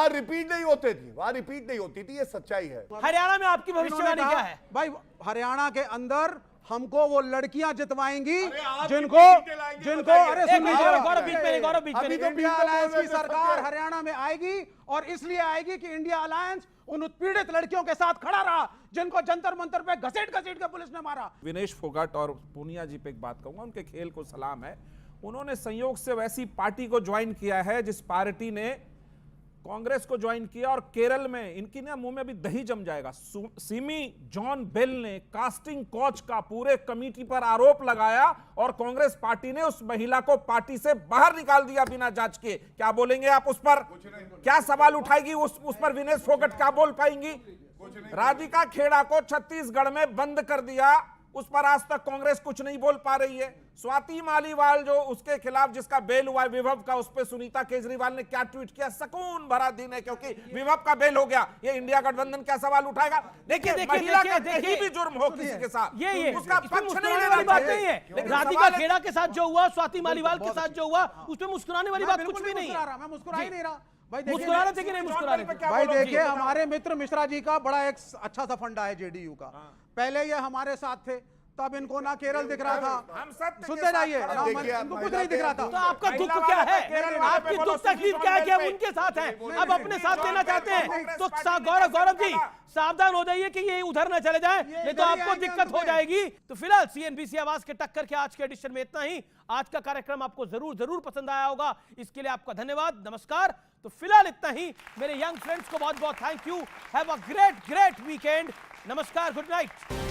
H: रिपीट नहीं होते थे, वहां रिपीट नहीं होती थी, ये सच्चाई है।
A: हरियाणा में आपकी भविष्यवाणी क्या है?
I: भाई हरियाणा के अंदर हमको वो लड़कियां जितवाएंगी जिनको अरे
A: गौरव बीच में, गौरव बीच में।
I: अभी तो इंडिया अलायंस की सरकार हरियाणा में आएगी, और इसलिए आएगी कि इंडिया अलायंस उन उत्पीड़ित लड़कियों के साथ खड़ा रहा जिनको जंतर मंतर पे घसीट के पुलिस ने मारा।
J: विनेश फोगाट और पूनिया जी पे एक बात कहूंगा, उनके खेल को सलाम है। उन्होंने संयोग से वैसी पार्टी को ज्वाइन किया है जिस पार्टी ने कांग्रेस को ज्वाइन किया, और केरल में इनकी ना मुंह में अभी दही जम जाएगा। सिमी जॉन बेल ने कास्टिंग कोच का पूरे कमेटी पर आरोप लगाया, और कांग्रेस पार्टी ने उस महिला को पार्टी से बाहर निकाल दिया बिना जांच के। क्या बोलेंगे आप उस पर? क्या सवाल उठाएगी उस पर विनेश फोगाट? क्या बोल पाएंगी? राधिका खेड़ा को छत्तीसगढ़ में बंद कर दिया, उस पर आज तक कांग्रेस कुछ नहीं बोल पा रही है। स्वाति मालीवाल जो उसके खिलाफ जिसका बेल हुआ विभव का, उस पर सुनीता केजरीवाल ने क्या ट्वीट किया? सुकून भरा दिन है क्योंकि विभव का बेल हो गया। ये इंडिया गठबंधन क्या सवाल उठाएगा? देखिए महिला का कहीं भी जुर्म हो किसी के साथ,
A: ये
J: उसका पक्ष नहीं लेना
A: वाली बात नहीं है। राधिका खेड़ा के साथ जो हुआ, स्वाति मालीवाल के साथ जो हुआ, उसमें मुस्कुराने वाली बात कुछ भी नहीं है।
I: मैं मुस्कुरा ही नहीं रहा।
A: मुस्कुरा रहे थे कि नहीं मुस्कुरा रहे थे?
I: भाई देखिए, हमारे मित्र मिश्रा जी का बड़ा एक अच्छा सा फंडा है जेडीयू का। पहले ये हमारे साथ थे, तब इनको ना केरल दिख रहा था, सुनते जाइए, इनको कुछ नहीं दिख रहा था।
A: तो आपका दुख क्या है? आपकी दुख तकलीफ क्या है कि हम उनके साथ हैं, अब अपने साथ लेना चाहते हैं? तो गौरव जी सावधान हो जाइए कि ये उधर न चले जाए, नहीं तो आपको दिक्कत हो जाएगी। तो फिलहाल सीएनबीसी आवाज के टक्कर के आज के एडिशन में इतना ही। आज का कार्यक्रम आपको जरूर पसंद आया होगा, इसके लिए आपका धन्यवाद, नमस्कार। तो फिलहाल इतना ही। मेरे यंग फ्रेंड्स को बहुत बहुत thank you. Have a great weekend. नमस्कार, गुड नाइट।